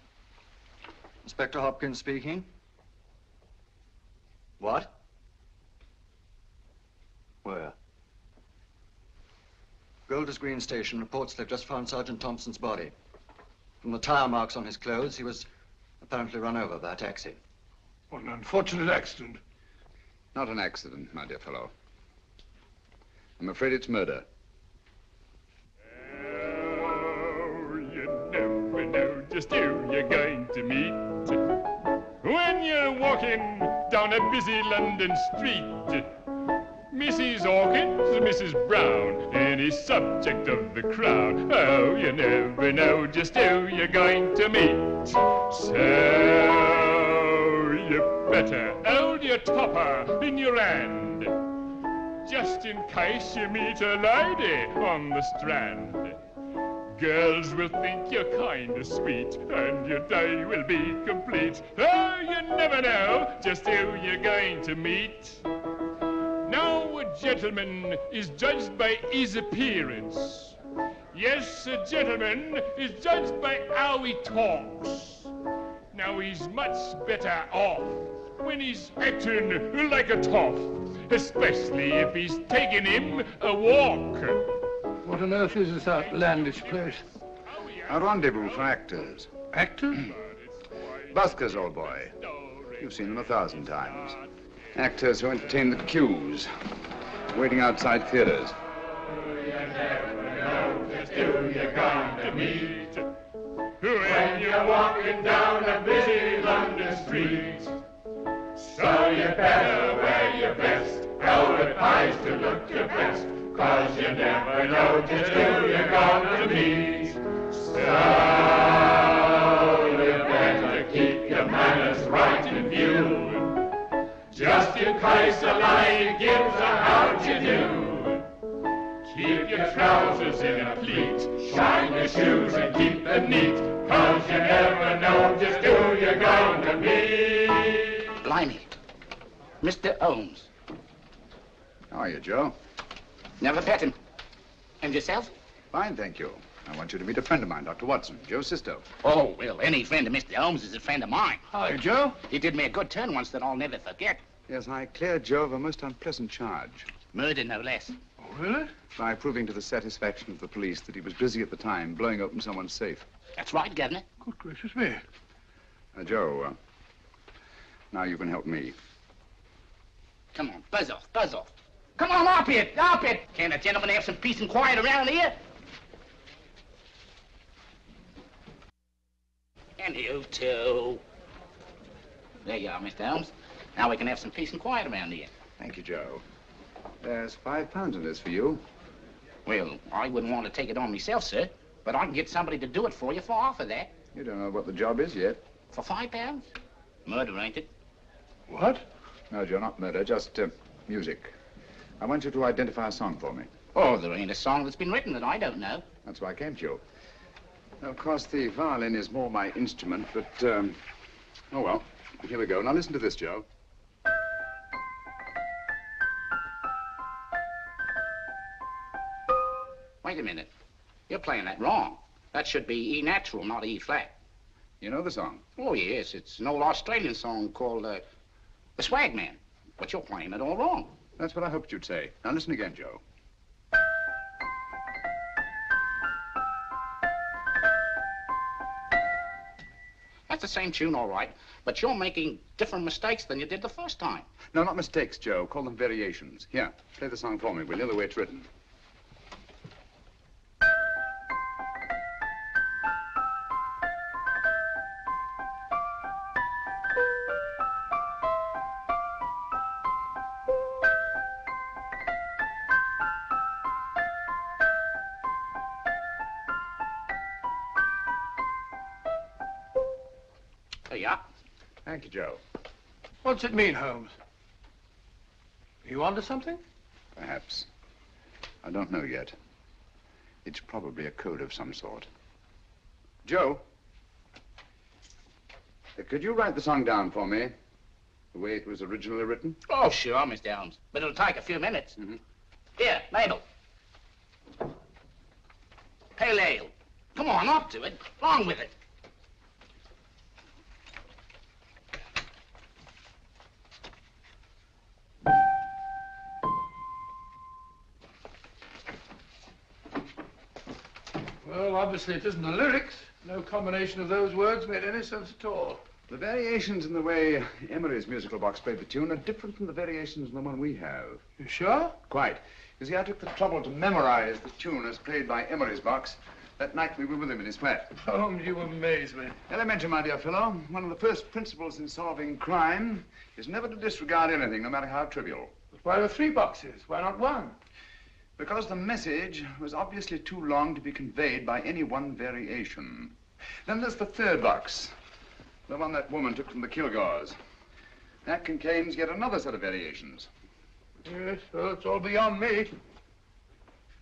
Speaker 13: Inspector Hopkins speaking. What? Where? Golders Green Station reports they've just found Sergeant Thompson's body. From the tire marks on his clothes, he was apparently run over by a taxi.
Speaker 9: What an unfortunate accident.
Speaker 10: Not an accident, my dear fellow. I'm afraid it's murder.
Speaker 21: Oh, you never know just who you're going to meet when you're walking down a busy London street. Mrs. Hawkins, Mrs. Brown, any subject of the crowd. Oh, you never know just who you're going to meet. So you better hold your topper in your hand, just in case you meet a lady on the Strand. Girls will think you're kind of sweet, and your day will be complete. Oh, you never know just who you're going to meet. Now, a gentleman is judged by his appearance. Yes, a gentleman is judged by how he talks. Now, he's much better off when he's acting like a toff, especially if he's taking him a walk.
Speaker 9: What on earth is this outlandish place?
Speaker 10: A rendezvous for actors.
Speaker 9: Actors?
Speaker 10: Buskers, old boy. You've seen them 1,000 times. Actors who entertain the queues, waiting outside theaters.
Speaker 21: You never know just who you're going to meet when you're walking down a busy London street. So you better wear your best velvet pies to look your best, 'cause you never know just who you're going to meet. So you better keep your manners right in view, just in case a lady gives a how'd you do. Keep your trousers in a pleat, shine your shoes and keep them neat, 'cause you never know just who you're going to meet.
Speaker 15: Blimey. Mr. Holmes.
Speaker 10: How are you, Joe?
Speaker 15: Never met him. And yourself?
Speaker 10: Fine, thank you. I want you to meet a friend of mine, Dr. Watson, Joe's sister.
Speaker 15: Oh, well, any friend of Mr. Holmes is a friend of mine.
Speaker 10: Hi, Joe.
Speaker 15: He did me a good turn once that I'll never forget.
Speaker 10: Yes, I cleared Joe of a most unpleasant charge.
Speaker 15: Murder, no less.
Speaker 10: Oh, really? By proving to the satisfaction of the police that he was busy at the time blowing open someone's safe.
Speaker 15: That's right, Governor.
Speaker 9: Good gracious me.
Speaker 10: Joe, now you can help me.
Speaker 15: Come on, buzz off, buzz off. Come on, up it, up it. Can't a gentleman have some peace and quiet around here? And you too. There you are, Mr. Holmes. Now we can have some peace and quiet around here.
Speaker 10: Thank you, Joe. There's £5 in this for you.
Speaker 15: Well, I wouldn't want to take it on myself, sir, but I can get somebody to do it for you for half of that.
Speaker 10: You don't know what the job is yet.
Speaker 15: For £5? Murder, ain't it?
Speaker 10: What? No, Joe, not murder, just music. I want you to identify a song for me.
Speaker 15: Oh, there ain't a song that's been written that I don't know.
Speaker 10: That's why I came to you. Now, of course, the violin is more my instrument, but, oh, well, here we go. Now, listen to this, Joe.
Speaker 15: Wait a minute. You're playing that wrong. That should be E natural, not E flat.
Speaker 10: You know the song?
Speaker 15: Oh, yes. It's an old Australian song called, The Swag Man. But you're playing it all wrong.
Speaker 10: That's what I hoped you'd say. Now, listen again, Joe.
Speaker 15: That's the same tune, all right, but you're making different mistakes than you did the first time.
Speaker 10: No, not mistakes, Joe. Call them variations. Here, play the song for me, will you, the way it's written.
Speaker 15: Yeah.
Speaker 10: Thank you, Joe.
Speaker 9: What's it mean, Holmes? Are you onto something?
Speaker 10: Perhaps. I don't know yet. It's probably a code of some sort. Joe, could you write the song down for me, the way it was originally written?
Speaker 15: Oh, sure, Mr. Holmes. But it'll take a few minutes.
Speaker 10: Mm-hmm.
Speaker 15: Here, Mabel. Pale ale. Come on, up to it. Along with it.
Speaker 9: Well, obviously it isn't the lyrics. No combination of those words made any sense at all.
Speaker 10: The variations in the way Emery's musical box played the tune are different from the variations in the one we have.
Speaker 9: You sure?
Speaker 10: Quite. You see, I took the trouble to memorize the tune as played by Emery's box that night we were with him in his flat.
Speaker 9: Holmes, you amaze me.
Speaker 10: Elementary, my dear fellow. One of the first principles in solving crime is never to disregard anything, no matter how trivial.
Speaker 9: But why were 3 boxes? Why not 1?
Speaker 10: Because the message was obviously too long to be conveyed by any one variation. Then there's the 3rd box, the one that woman took from the Kilgores. That contains yet another set of variations.
Speaker 9: Yes, well, it's all beyond me.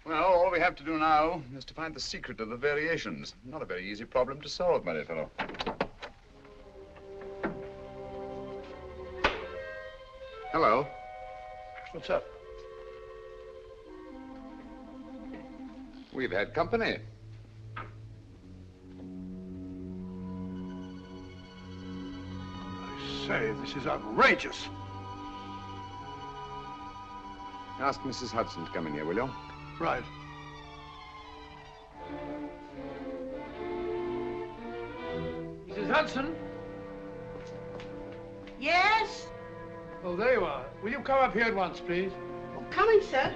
Speaker 10: Well, all we have to do now is to find the secret of the variations. Not a very easy problem to solve, my dear fellow. Hello.
Speaker 9: What's up?
Speaker 10: We've had company.
Speaker 9: I say, this is outrageous.
Speaker 10: Ask Mrs. Hudson to come in here, will you?
Speaker 9: Right. Hudson?
Speaker 2: Yes?
Speaker 9: Oh, there you are. Will you come up here at once, please?
Speaker 2: Oh, coming, sir.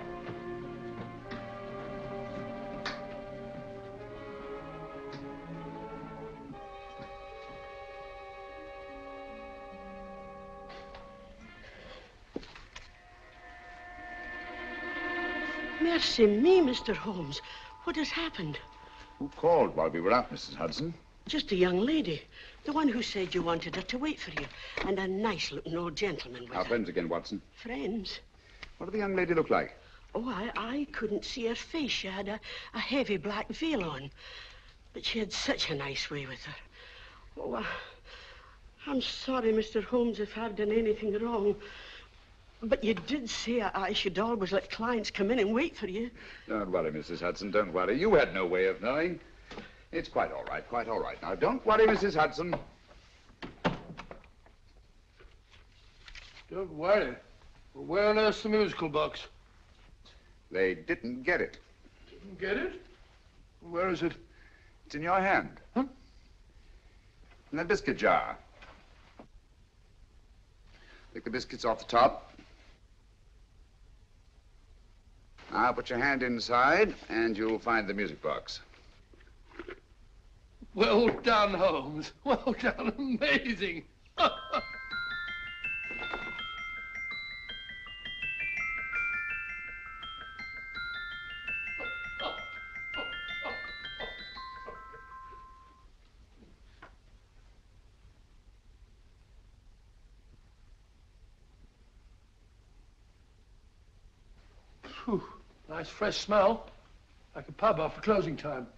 Speaker 2: Mercy me, Mr. Holmes. What has happened?
Speaker 10: Who called while we were out, Mrs. Hudson?
Speaker 2: Just a young lady. The one who said you wanted her to wait for you. And a nice-looking old gentleman with
Speaker 10: Our
Speaker 2: her.
Speaker 10: friends again, Watson.
Speaker 2: Friends?
Speaker 10: What did the young lady look like?
Speaker 2: Oh, I couldn't see her face. She had a heavy black veil on. But she had such a nice way with her. Oh, I'm sorry, Mr. Holmes, if I've done anything wrong. But you did say I should always let clients come in and wait for you.
Speaker 10: Don't worry, Mrs. Hudson, don't worry. You had no way of knowing. It's quite all right, quite all right. Now, don't worry, Mrs. Hudson.
Speaker 9: Don't worry. Well, where on earth's the musical box?
Speaker 10: They didn't get it.
Speaker 9: Didn't get it? Where is it?
Speaker 10: It's in your hand.
Speaker 9: Huh?
Speaker 10: In that biscuit jar. Pick the biscuits off the top. Now put your hand inside, and you'll find the music box.
Speaker 9: Well done, Holmes. Well done. Amazing. Whew. Nice fresh smell. Like a pub after closing time.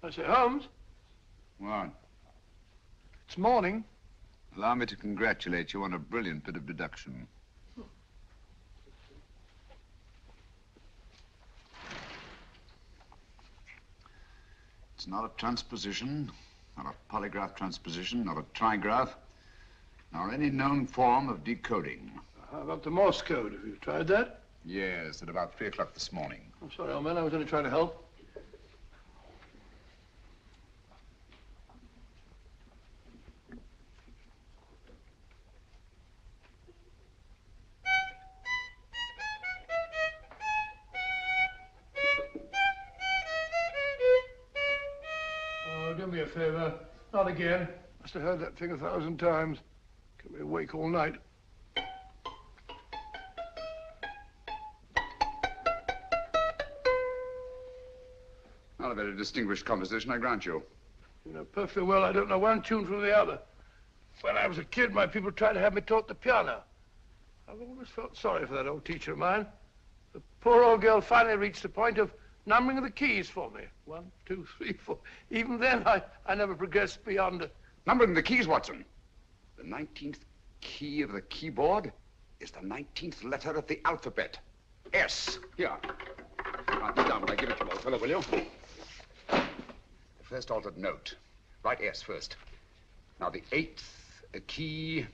Speaker 9: I say, Holmes.
Speaker 10: What?
Speaker 9: It's morning.
Speaker 10: Allow me to congratulate you on a brilliant bit of deduction. It's not a transposition, not a polygraph transposition, not a trigraph, nor any known form of decoding.
Speaker 9: How about the Morse code? Have you tried that?
Speaker 10: Yes, at about 3 o'clock this morning.
Speaker 9: I'm sorry, old man. I was only trying to help. Oh, do me a favor. Not again. Must have heard that thing 1,000 times. Kept me awake all night.
Speaker 10: Not a very distinguished composition, I grant you.
Speaker 9: You know perfectly well I don't know one tune from the other. When I was a kid, my people tried to have me taught the piano. I've always felt sorry for that old teacher of mine. The poor old girl finally reached the point of numbering the keys for me. 1, 2, 3, 4. Even then, I never progressed beyond it.
Speaker 10: Numbering the keys, Watson. The 19th key of the keyboard is the 19th letter of the alphabet. S. Here. Write this down when I give it to you, old fellow, will you? The first altered note. Write S first. Now, the 8th key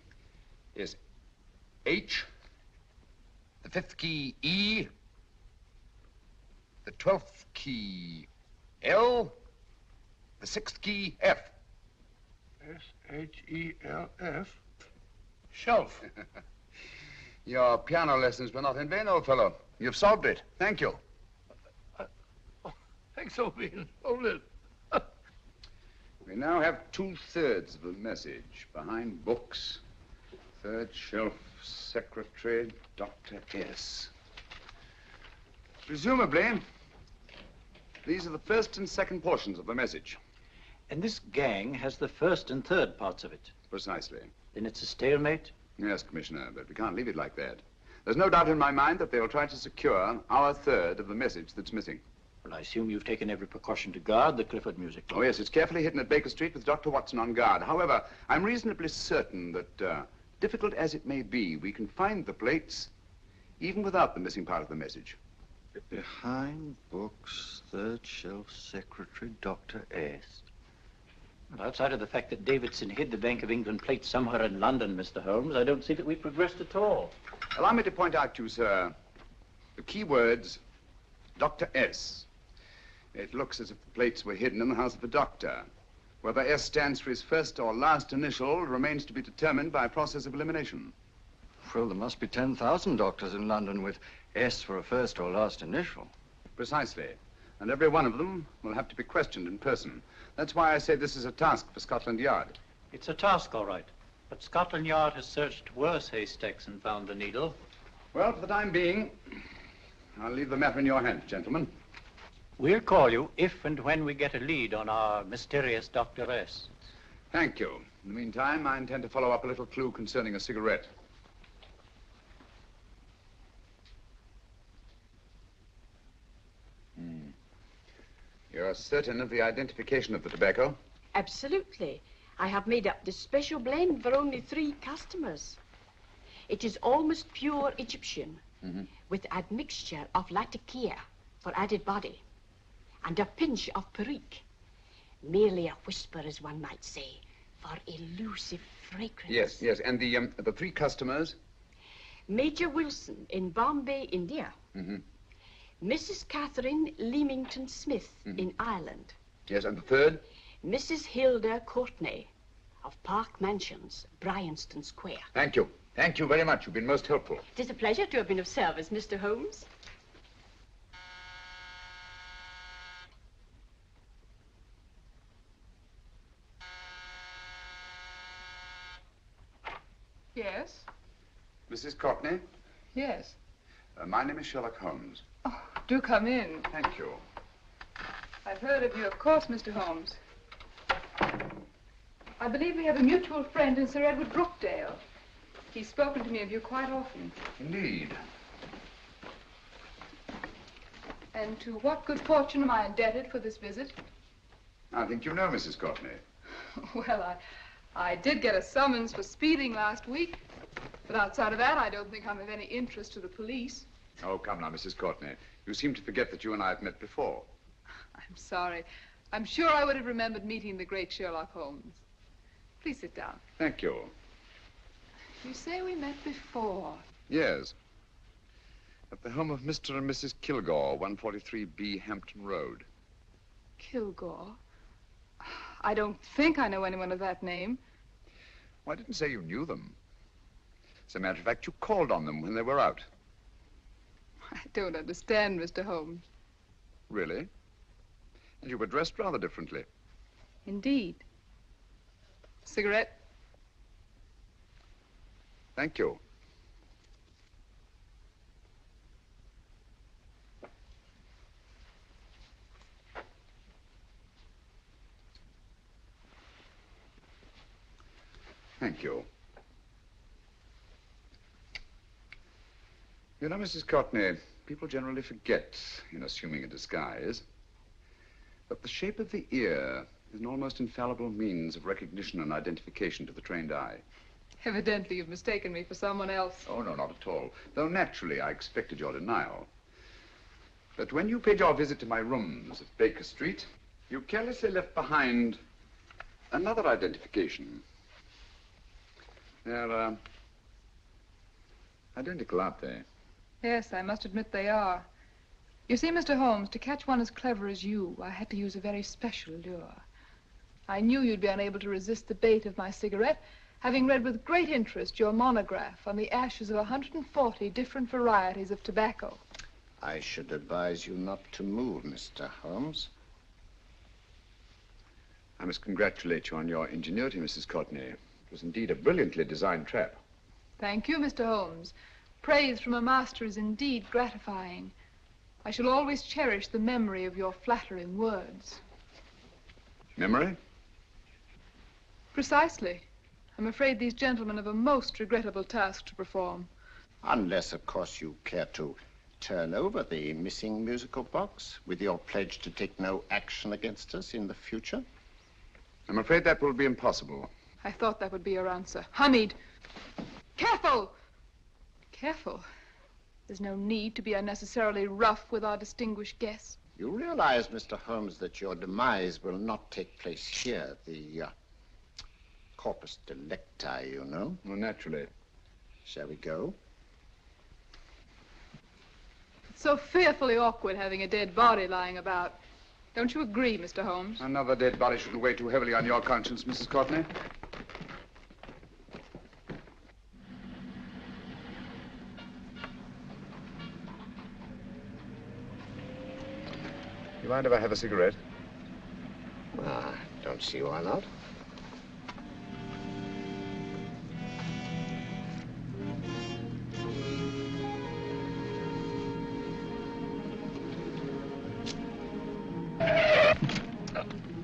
Speaker 10: is H. The 5th key, E. The 12th key, L. The 6th key, F.
Speaker 9: S-H-E-L-F. Shelf.
Speaker 10: Your piano lessons were not in vain, old fellow. You've solved it. Thank you.
Speaker 9: Thanks, old bean. Hold it.
Speaker 10: We now have 2/3 of the message. Behind books, 3rd shelf, secretary, Dr. S. Presumably, these are the first and second portions of the message.
Speaker 18: And this gang has the first and third parts of it.
Speaker 10: Precisely.
Speaker 18: Then it's a stalemate?
Speaker 10: Yes, Commissioner, but we can't leave it like that. There's no doubt in my mind that they'll try to secure our 1/3 of the message that's missing.
Speaker 18: Well, I assume you've taken every precaution to guard the Clifford music.
Speaker 10: Oh, yes, it's carefully hidden at Baker Street with Dr. Watson on guard. However, I'm reasonably certain that, difficult as it may be, we can find the plates even without the missing part of the message.
Speaker 13: Behind books, 3rd shelf, secretary, Dr. S.
Speaker 18: Well, outside of the fact that Davidson hid the Bank of England plate somewhere in London, Mr. Holmes, I don't see that we've progressed at all.
Speaker 10: Allow me to point out to you, sir, the key words Dr. S. It looks as if the plates were hidden in the house of the doctor. Whether S stands for his first or last initial remains to be determined by a process of elimination.
Speaker 13: Well, there must be 10,000 doctors in London with S for a first or last initial.
Speaker 10: Precisely. And every one of them will have to be questioned in person. That's why I say this is a task for Scotland Yard.
Speaker 18: It's a task, all right. But Scotland Yard has searched worse haystacks and found the needle.
Speaker 10: Well, for the time being, I'll leave the matter in your hands, gentlemen.
Speaker 18: We'll call you if and when we get a lead on our mysterious Dr. S.
Speaker 10: Thank you. In the meantime, I intend to follow up a little clue concerning a cigarette. You're certain of the identification of the tobacco?
Speaker 2: Absolutely. I have made up this special blend for only 3 customers. It is almost pure Egyptian, with admixture of latakia for added body, and a pinch of perique. Merely a whisper, as one might say, for elusive fragrance.
Speaker 10: Yes. And the 3 customers?
Speaker 2: Major Wilson in Bombay, India. Mrs. Catherine Leamington Smith in Ireland.
Speaker 10: Yes, and the 3rd?
Speaker 2: Mrs. Hilda Courtney of Park Mansions, Bryanston Square.
Speaker 10: Thank you. Thank you very much. You've been most helpful.
Speaker 2: It is a pleasure to have been of service, Mr. Holmes.
Speaker 12: Yes?
Speaker 10: Mrs. Courtney?
Speaker 12: Yes.
Speaker 10: My name is Sherlock Holmes.
Speaker 12: Oh, do come in.
Speaker 10: Thank you.
Speaker 12: I've heard of you, of course, Mr. Holmes. I believe we have a mutual friend in Sir Edward Brookdale. He's spoken to me of you quite often.
Speaker 10: Indeed.
Speaker 12: And to what good fortune am I indebted for this visit?
Speaker 10: I think you know Mrs. Courtney.
Speaker 12: Well, I did get a summons for speeding last week. But outside of that, I don't think I'm of any interest to the police.
Speaker 10: Oh, come now, Mrs. Courtney. You seem to forget that you and I have met before.
Speaker 12: I'm sorry. I'm sure I would have remembered meeting the great Sherlock Holmes. Please sit down.
Speaker 10: Thank you.
Speaker 12: You say we met before.
Speaker 10: Yes. At the home of Mr. and Mrs. Kilgore, 143B Hampton Road.
Speaker 12: Kilgore? I don't think I know anyone of that name.
Speaker 10: Well, I didn't say you knew them. As a matter of fact, you called on them when they were out.
Speaker 12: I don't understand, Mr. Holmes.
Speaker 10: Really? And you were dressed rather differently.
Speaker 12: Indeed. Cigarette?
Speaker 10: Thank you. Thank you. You know, Mrs. Courtney, people generally forget, in assuming a disguise, that the shape of the ear is an almost infallible means of recognition and identification to the trained eye.
Speaker 12: Evidently, you've mistaken me for someone else.
Speaker 10: Oh, no, not at all. Though naturally, I expected your denial. But when you paid your visit to my rooms at Baker Street, you carelessly left behind another identification. They're, identical, aren't they?
Speaker 12: Yes, I must admit they are. You see, Mr. Holmes, to catch one as clever as you, I had to use a very special lure. I knew you'd be unable to resist the bait of my cigarette, having read with great interest your monograph on the ashes of 140 different varieties of tobacco.
Speaker 7: I should advise you not to move, Mr. Holmes.
Speaker 10: I must congratulate you on your ingenuity, Mrs. Courtney. It was indeed a brilliantly designed trap.
Speaker 12: Thank you, Mr. Holmes. Praise from a master is indeed gratifying. I shall always cherish the memory of your flattering words.
Speaker 10: Memory?
Speaker 12: Precisely. I'm afraid these gentlemen have a most regrettable task to perform.
Speaker 7: Unless, of course, you care to turn over the missing musical box with your pledge to take no action against us in the future.
Speaker 10: I'm afraid that will be impossible.
Speaker 12: I thought that would be your answer. Hamid! Careful! Careful. There's no need to be unnecessarily rough with our distinguished guest.
Speaker 7: You realize, Mr. Holmes, that your demise will not take place here. The corpus delicti, you know.
Speaker 10: Well, naturally.
Speaker 7: Shall we go?
Speaker 12: It's so fearfully awkward having a dead body lying about. Don't you agree, Mr. Holmes?
Speaker 10: Another dead body shouldn't weigh too heavily on your conscience, Mrs. Courtney. You mind if I have a cigarette?
Speaker 7: Don't see why not.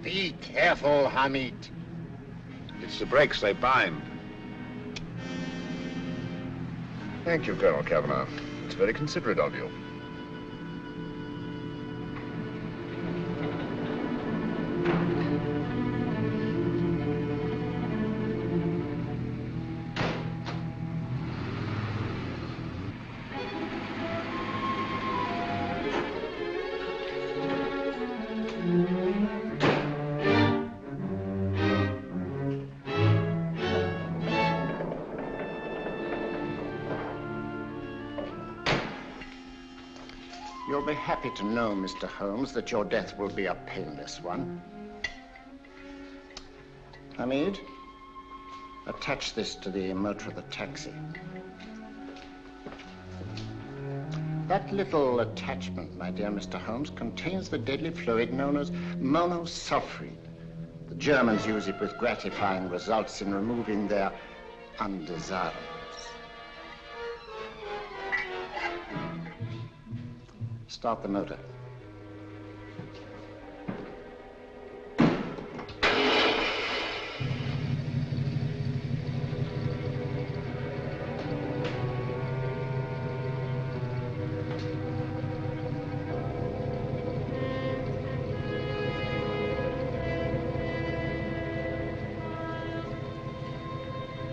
Speaker 7: Be careful, Hamid.
Speaker 10: It's the brakes, they bind. Thank you, Colonel Kavanagh. It's very considerate of you.
Speaker 7: You'll be happy to know, Mr. Holmes, that your death will be a painless one. Hamid, attach this to the motor of the taxi. That little attachment, my dear Mr. Holmes, contains the deadly fluid known as monosulfide. The Germans use it with gratifying results in removing their undesirables. Start the motor.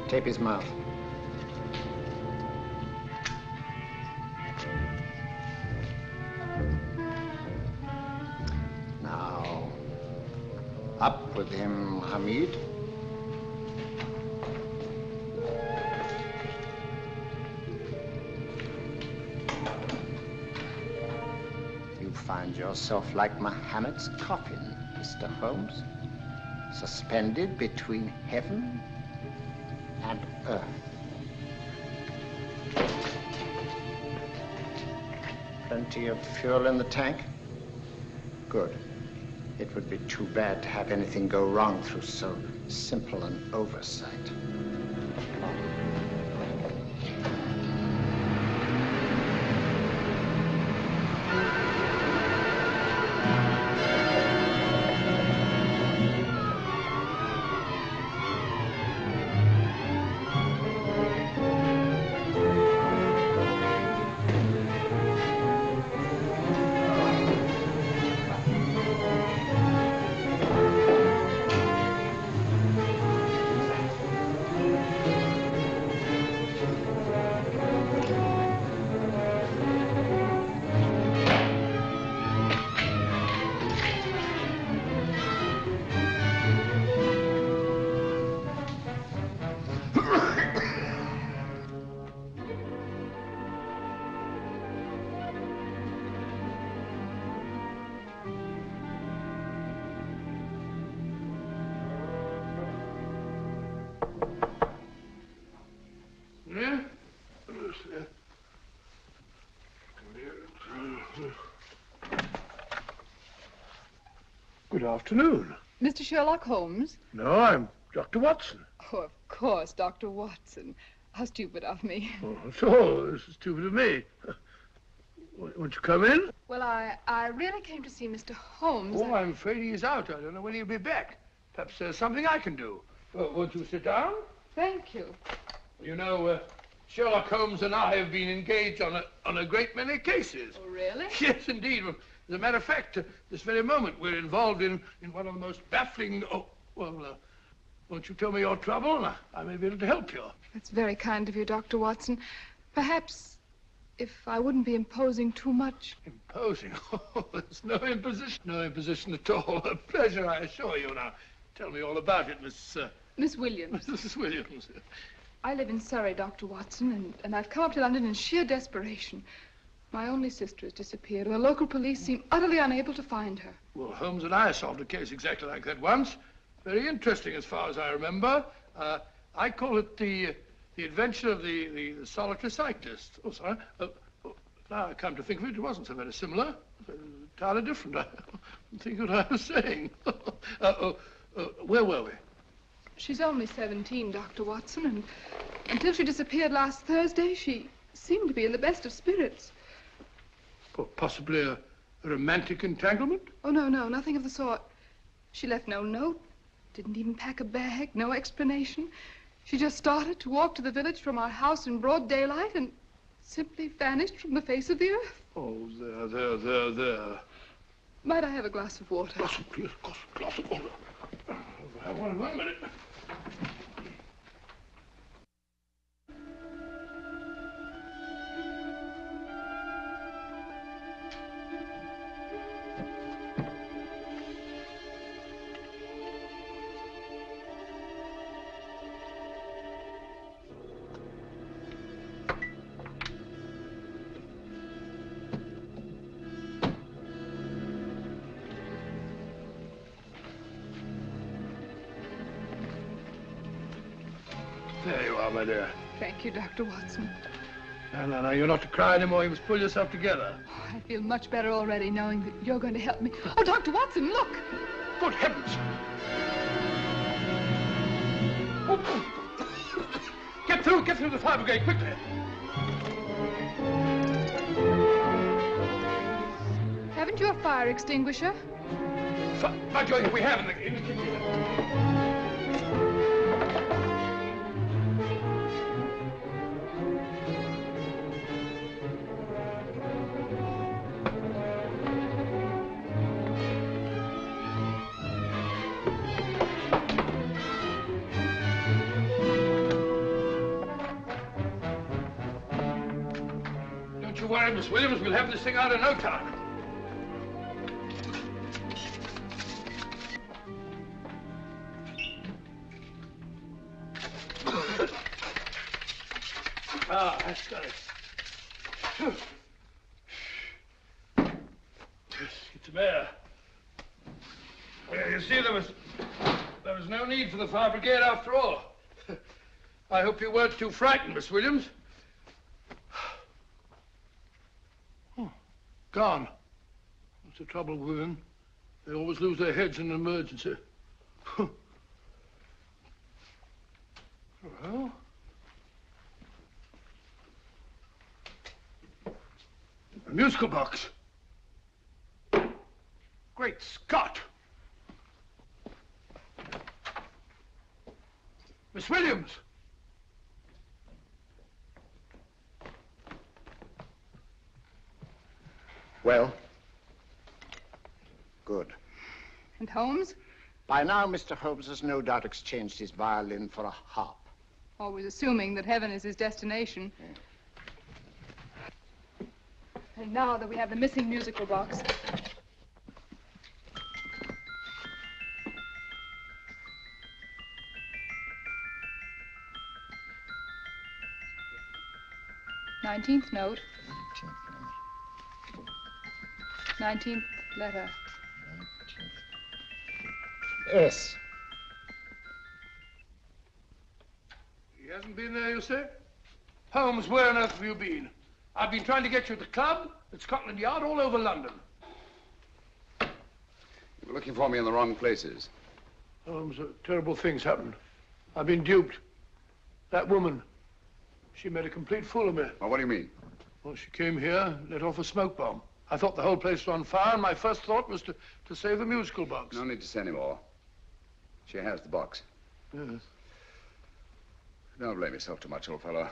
Speaker 7: Tape his mouth. Now, up with him, Hamid. You find yourself like Muhammad's coffin, Mr. Holmes, suspended between heaven and earth. Plenty of fuel in the tank? Good. It would be too bad to have anything go wrong through so simple an oversight.
Speaker 9: Good afternoon.
Speaker 12: Mr. Sherlock Holmes?
Speaker 9: No, I'm Dr. Watson.
Speaker 12: Oh, of course, Dr. Watson. How stupid of me.
Speaker 9: Oh, so this is stupid of me. Won't you come in?
Speaker 12: Well, I really came to see Mr. Holmes.
Speaker 9: Oh, I'm afraid he's out. I don't know when he'll be back. Perhaps there's something I can do. Won't you sit down?
Speaker 12: Thank you.
Speaker 9: You know, Sherlock Holmes and I have been engaged on a great many cases.
Speaker 12: Oh, really?
Speaker 9: Yes, indeed. As a matter of fact, this very moment, we're involved in one of the most baffling... Oh, well, won't you tell me your trouble? I may be able to help you.
Speaker 12: That's very kind of you, Dr. Watson. Perhaps if I wouldn't be imposing too much.
Speaker 9: Imposing? Oh, there's no imposition. No imposition at all. A pleasure, I assure you. Now, tell me all about it, Miss
Speaker 12: Williams.
Speaker 9: Mrs. Williams.
Speaker 12: I live in Surrey, Dr. Watson, and I've come up to London in sheer desperation. My only sister has disappeared, and the local police seem utterly unable to find her.
Speaker 9: Well, Holmes and I solved a case exactly like that once. Very interesting as far as I remember. I call it the adventure of the solitary cyclist. Oh, sorry. Now I come to think of it, it wasn't so very similar. Entirely different. I don't think what I was saying. Where were we?
Speaker 12: She's only 17, Dr. Watson, and until she disappeared last Thursday, she seemed to be in the best of spirits.
Speaker 9: Possibly a romantic entanglement?
Speaker 12: Oh, no, nothing of the sort. She left no note, didn't even pack a bag, no explanation. She just started to walk to the village from our house in broad daylight and simply vanished from the face of the earth.
Speaker 9: Oh, there.
Speaker 12: Might I have a glass of water?
Speaker 9: Glass of water. One minute. There you are, my dear.
Speaker 12: Thank you, Dr. Watson.
Speaker 9: No, you're not to cry anymore. You must pull yourself together.
Speaker 12: Oh, I feel much better already knowing that you're going to help me. Oh, Dr. Watson, look!
Speaker 9: Good heavens! Get through the fire brigade, quickly!
Speaker 12: Haven't you a fire extinguisher?
Speaker 9: By Jove, we have in the kitchen. Don't you worry, Miss Williams. We'll have this thing out in no time. That's got it. Get some air. Well, you see, there was no need for the fire brigade after all. I hope you weren't too frightened, Miss Williams. Oh, gone. That's the trouble with women. They always lose their heads in an emergency. Well... a musical box. Great Scott! Miss Williams!
Speaker 7: Well? Good.
Speaker 12: And Holmes?
Speaker 7: By now, Mr. Holmes has no doubt exchanged his violin for a harp.
Speaker 12: Always assuming that heaven is his destination.
Speaker 7: Yeah.
Speaker 12: And now that we have the missing musical box. Nineteenth note. 19th letter.
Speaker 7: Yes.
Speaker 9: He hasn't been there, you say? Holmes, where on earth have you been? I've been trying to get you at the club, at Scotland Yard, all over London.
Speaker 10: You were looking for me in the wrong places.
Speaker 9: Holmes, terrible things happened. I've been duped. That woman, she made a complete fool of me.
Speaker 10: Well, what do you mean?
Speaker 9: Well, she came here, let off a smoke bomb. I thought the whole place was on fire, and my first thought was to save the musical box.
Speaker 10: No need to say any more. She has the box.
Speaker 9: Yes.
Speaker 10: Don't blame yourself too much, old fellow.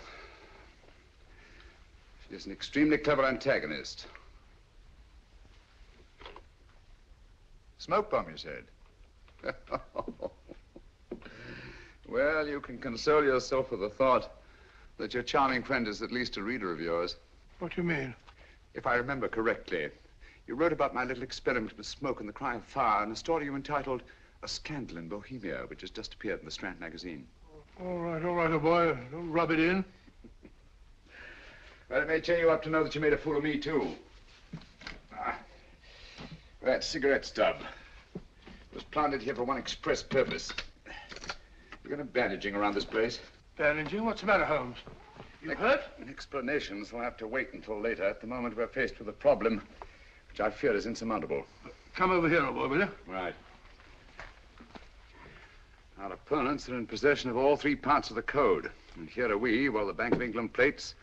Speaker 10: She's an extremely clever antagonist. Smoke bomb, you said? Well, you can console yourself with the thought that your charming friend is at least a reader of yours.
Speaker 9: What do you mean?
Speaker 10: If I remember correctly, you wrote about my little experiment with smoke and the cry of fire in a story you entitled A Scandal in Bohemia, which has just appeared in the Strand magazine.
Speaker 9: All right, old boy. Don't rub it in.
Speaker 10: Well, it may cheer you up to know that you made a fool of me, too. That cigarette stub was planted here for one express purpose. You're going to bandaging around this place.
Speaker 9: Bandaging? What's the matter, Holmes? You hurt?
Speaker 10: Explanations will have to wait until later. At the moment, we're faced with a problem which I fear is insurmountable.
Speaker 9: Come over here, old boy, will you?
Speaker 10: Right. Our opponents are in possession of all three parts of the code. And here are we, while the Bank of England plates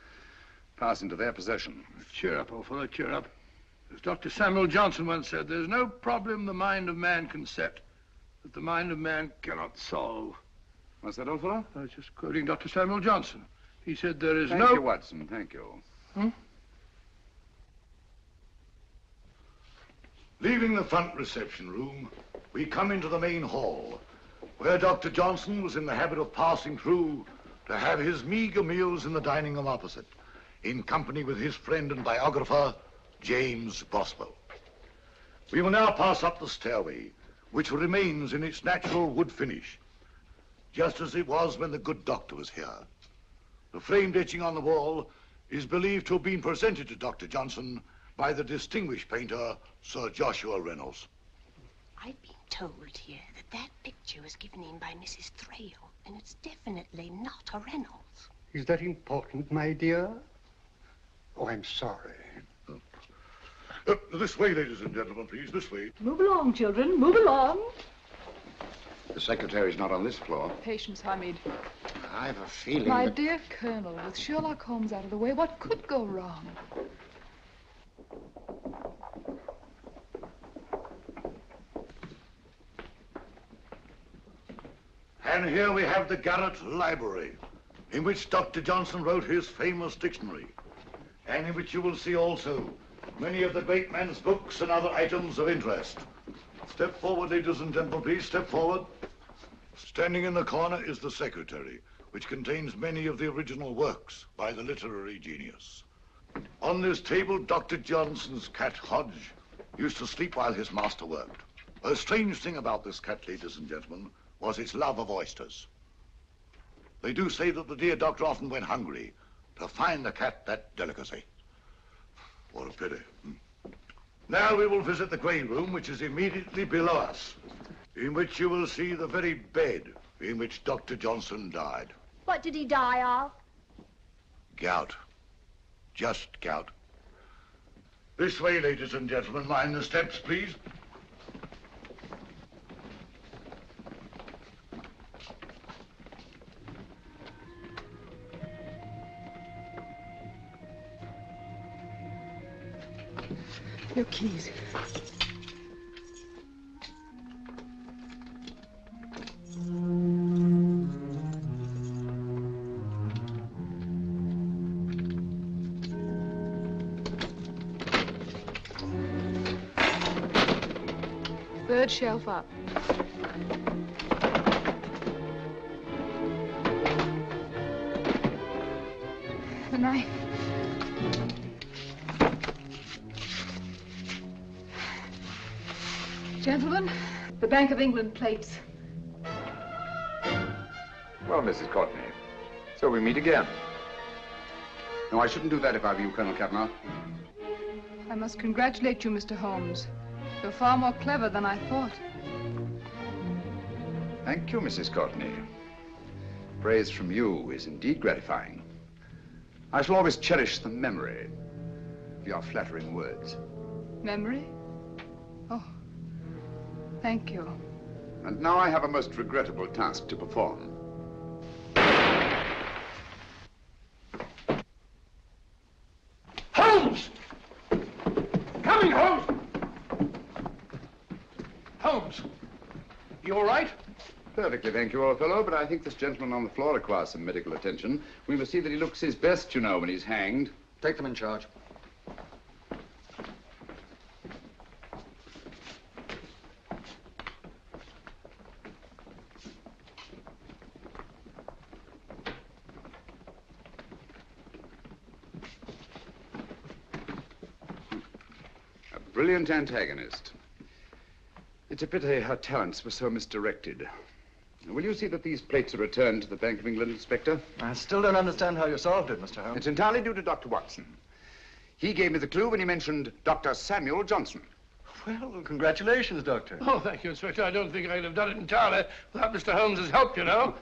Speaker 10: pass into their possession.
Speaker 9: Cheer up, old fellow, cheer up. As Dr. Samuel Johnson once said, there's no problem the mind of man can set that the mind of man cannot solve.
Speaker 10: What's that, old fellow?
Speaker 9: I was just quoting Dr. Samuel Johnson. He said there is
Speaker 10: Thank you, Watson. Thank you.
Speaker 1: Leaving the front reception room, we come into the main hall, where Dr. Johnson was in the habit of passing through to have his meager meals in the dining room opposite, in company with his friend and biographer, James Boswell. We will now pass up the stairway, which remains in its natural wood finish, just as it was when the good doctor was here. The framed etching on the wall is believed to have been presented to Dr. Johnson by the distinguished painter, Sir Joshua Reynolds.
Speaker 22: I've been told here that that picture was given in by Mrs. Thrale, and it's definitely not a Reynolds.
Speaker 23: Is that important, my dear? Oh, I'm sorry.
Speaker 1: This way, ladies and gentlemen, please, this way.
Speaker 12: Move along, children, move along.
Speaker 10: The secretary's not on this floor.
Speaker 12: Patience, Hamid.
Speaker 10: I have a feeling
Speaker 12: My
Speaker 10: that...
Speaker 12: dear Colonel, with Sherlock Holmes out of the way, what could go wrong?
Speaker 1: And here we have the Garrett Library, in which Dr. Johnson wrote his famous dictionary, and in which you will see also many of the great man's books and other items of interest. Step forward, ladies and gentlemen, please, step forward. Standing in the corner is the secretary, which contains many of the original works by the literary genius. On this table, Dr. Johnson's cat, Hodge, used to sleep while his master worked. A strange thing about this cat, ladies and gentlemen, was its love of oysters. They do say that the dear doctor often went hungry to find the cat that delicacy. What a pity. Now we will visit the grey room, which is immediately below us, in which you will see the very bed in which Dr. Johnson died.
Speaker 24: What did he die of?
Speaker 1: Gout. Just gout. This way, ladies and gentlemen. Mind the steps, please.
Speaker 12: Your keys. Third shelf up. The knife. Gentlemen, the Bank of England plates.
Speaker 10: Well, Mrs. Courtney, so we meet again. No, I shouldn't do that if I were you, Colonel Cavanaugh.
Speaker 12: I must congratulate you, Mr. Holmes. You're far more clever than I thought.
Speaker 10: Thank you, Mrs. Courtney. Praise from you is indeed gratifying. I shall always cherish the memory of your flattering words.
Speaker 12: Memory? Oh, thank you.
Speaker 10: And now I have a most regrettable task to perform.
Speaker 9: Holmes! Coming, Holmes! Holmes, you all right?
Speaker 10: Perfectly, thank you, old fellow, but I think this gentleman on the floor requires some medical attention. We must see that he looks his best, you know, when he's hanged.
Speaker 13: Take them in charge.
Speaker 10: A brilliant antagonist. It's a pity her talents were so misdirected. Will you see that these plates are returned to the Bank of England, Inspector?
Speaker 13: I still don't understand how you solved it, Mr. Holmes.
Speaker 10: It's entirely due to Dr. Watson. He gave me the clue when he mentioned Dr. Samuel Johnson.
Speaker 13: Well, congratulations, Doctor.
Speaker 9: Oh, thank you, Inspector. I don't think I'd have done it entirely without Mr. Holmes's help, you know.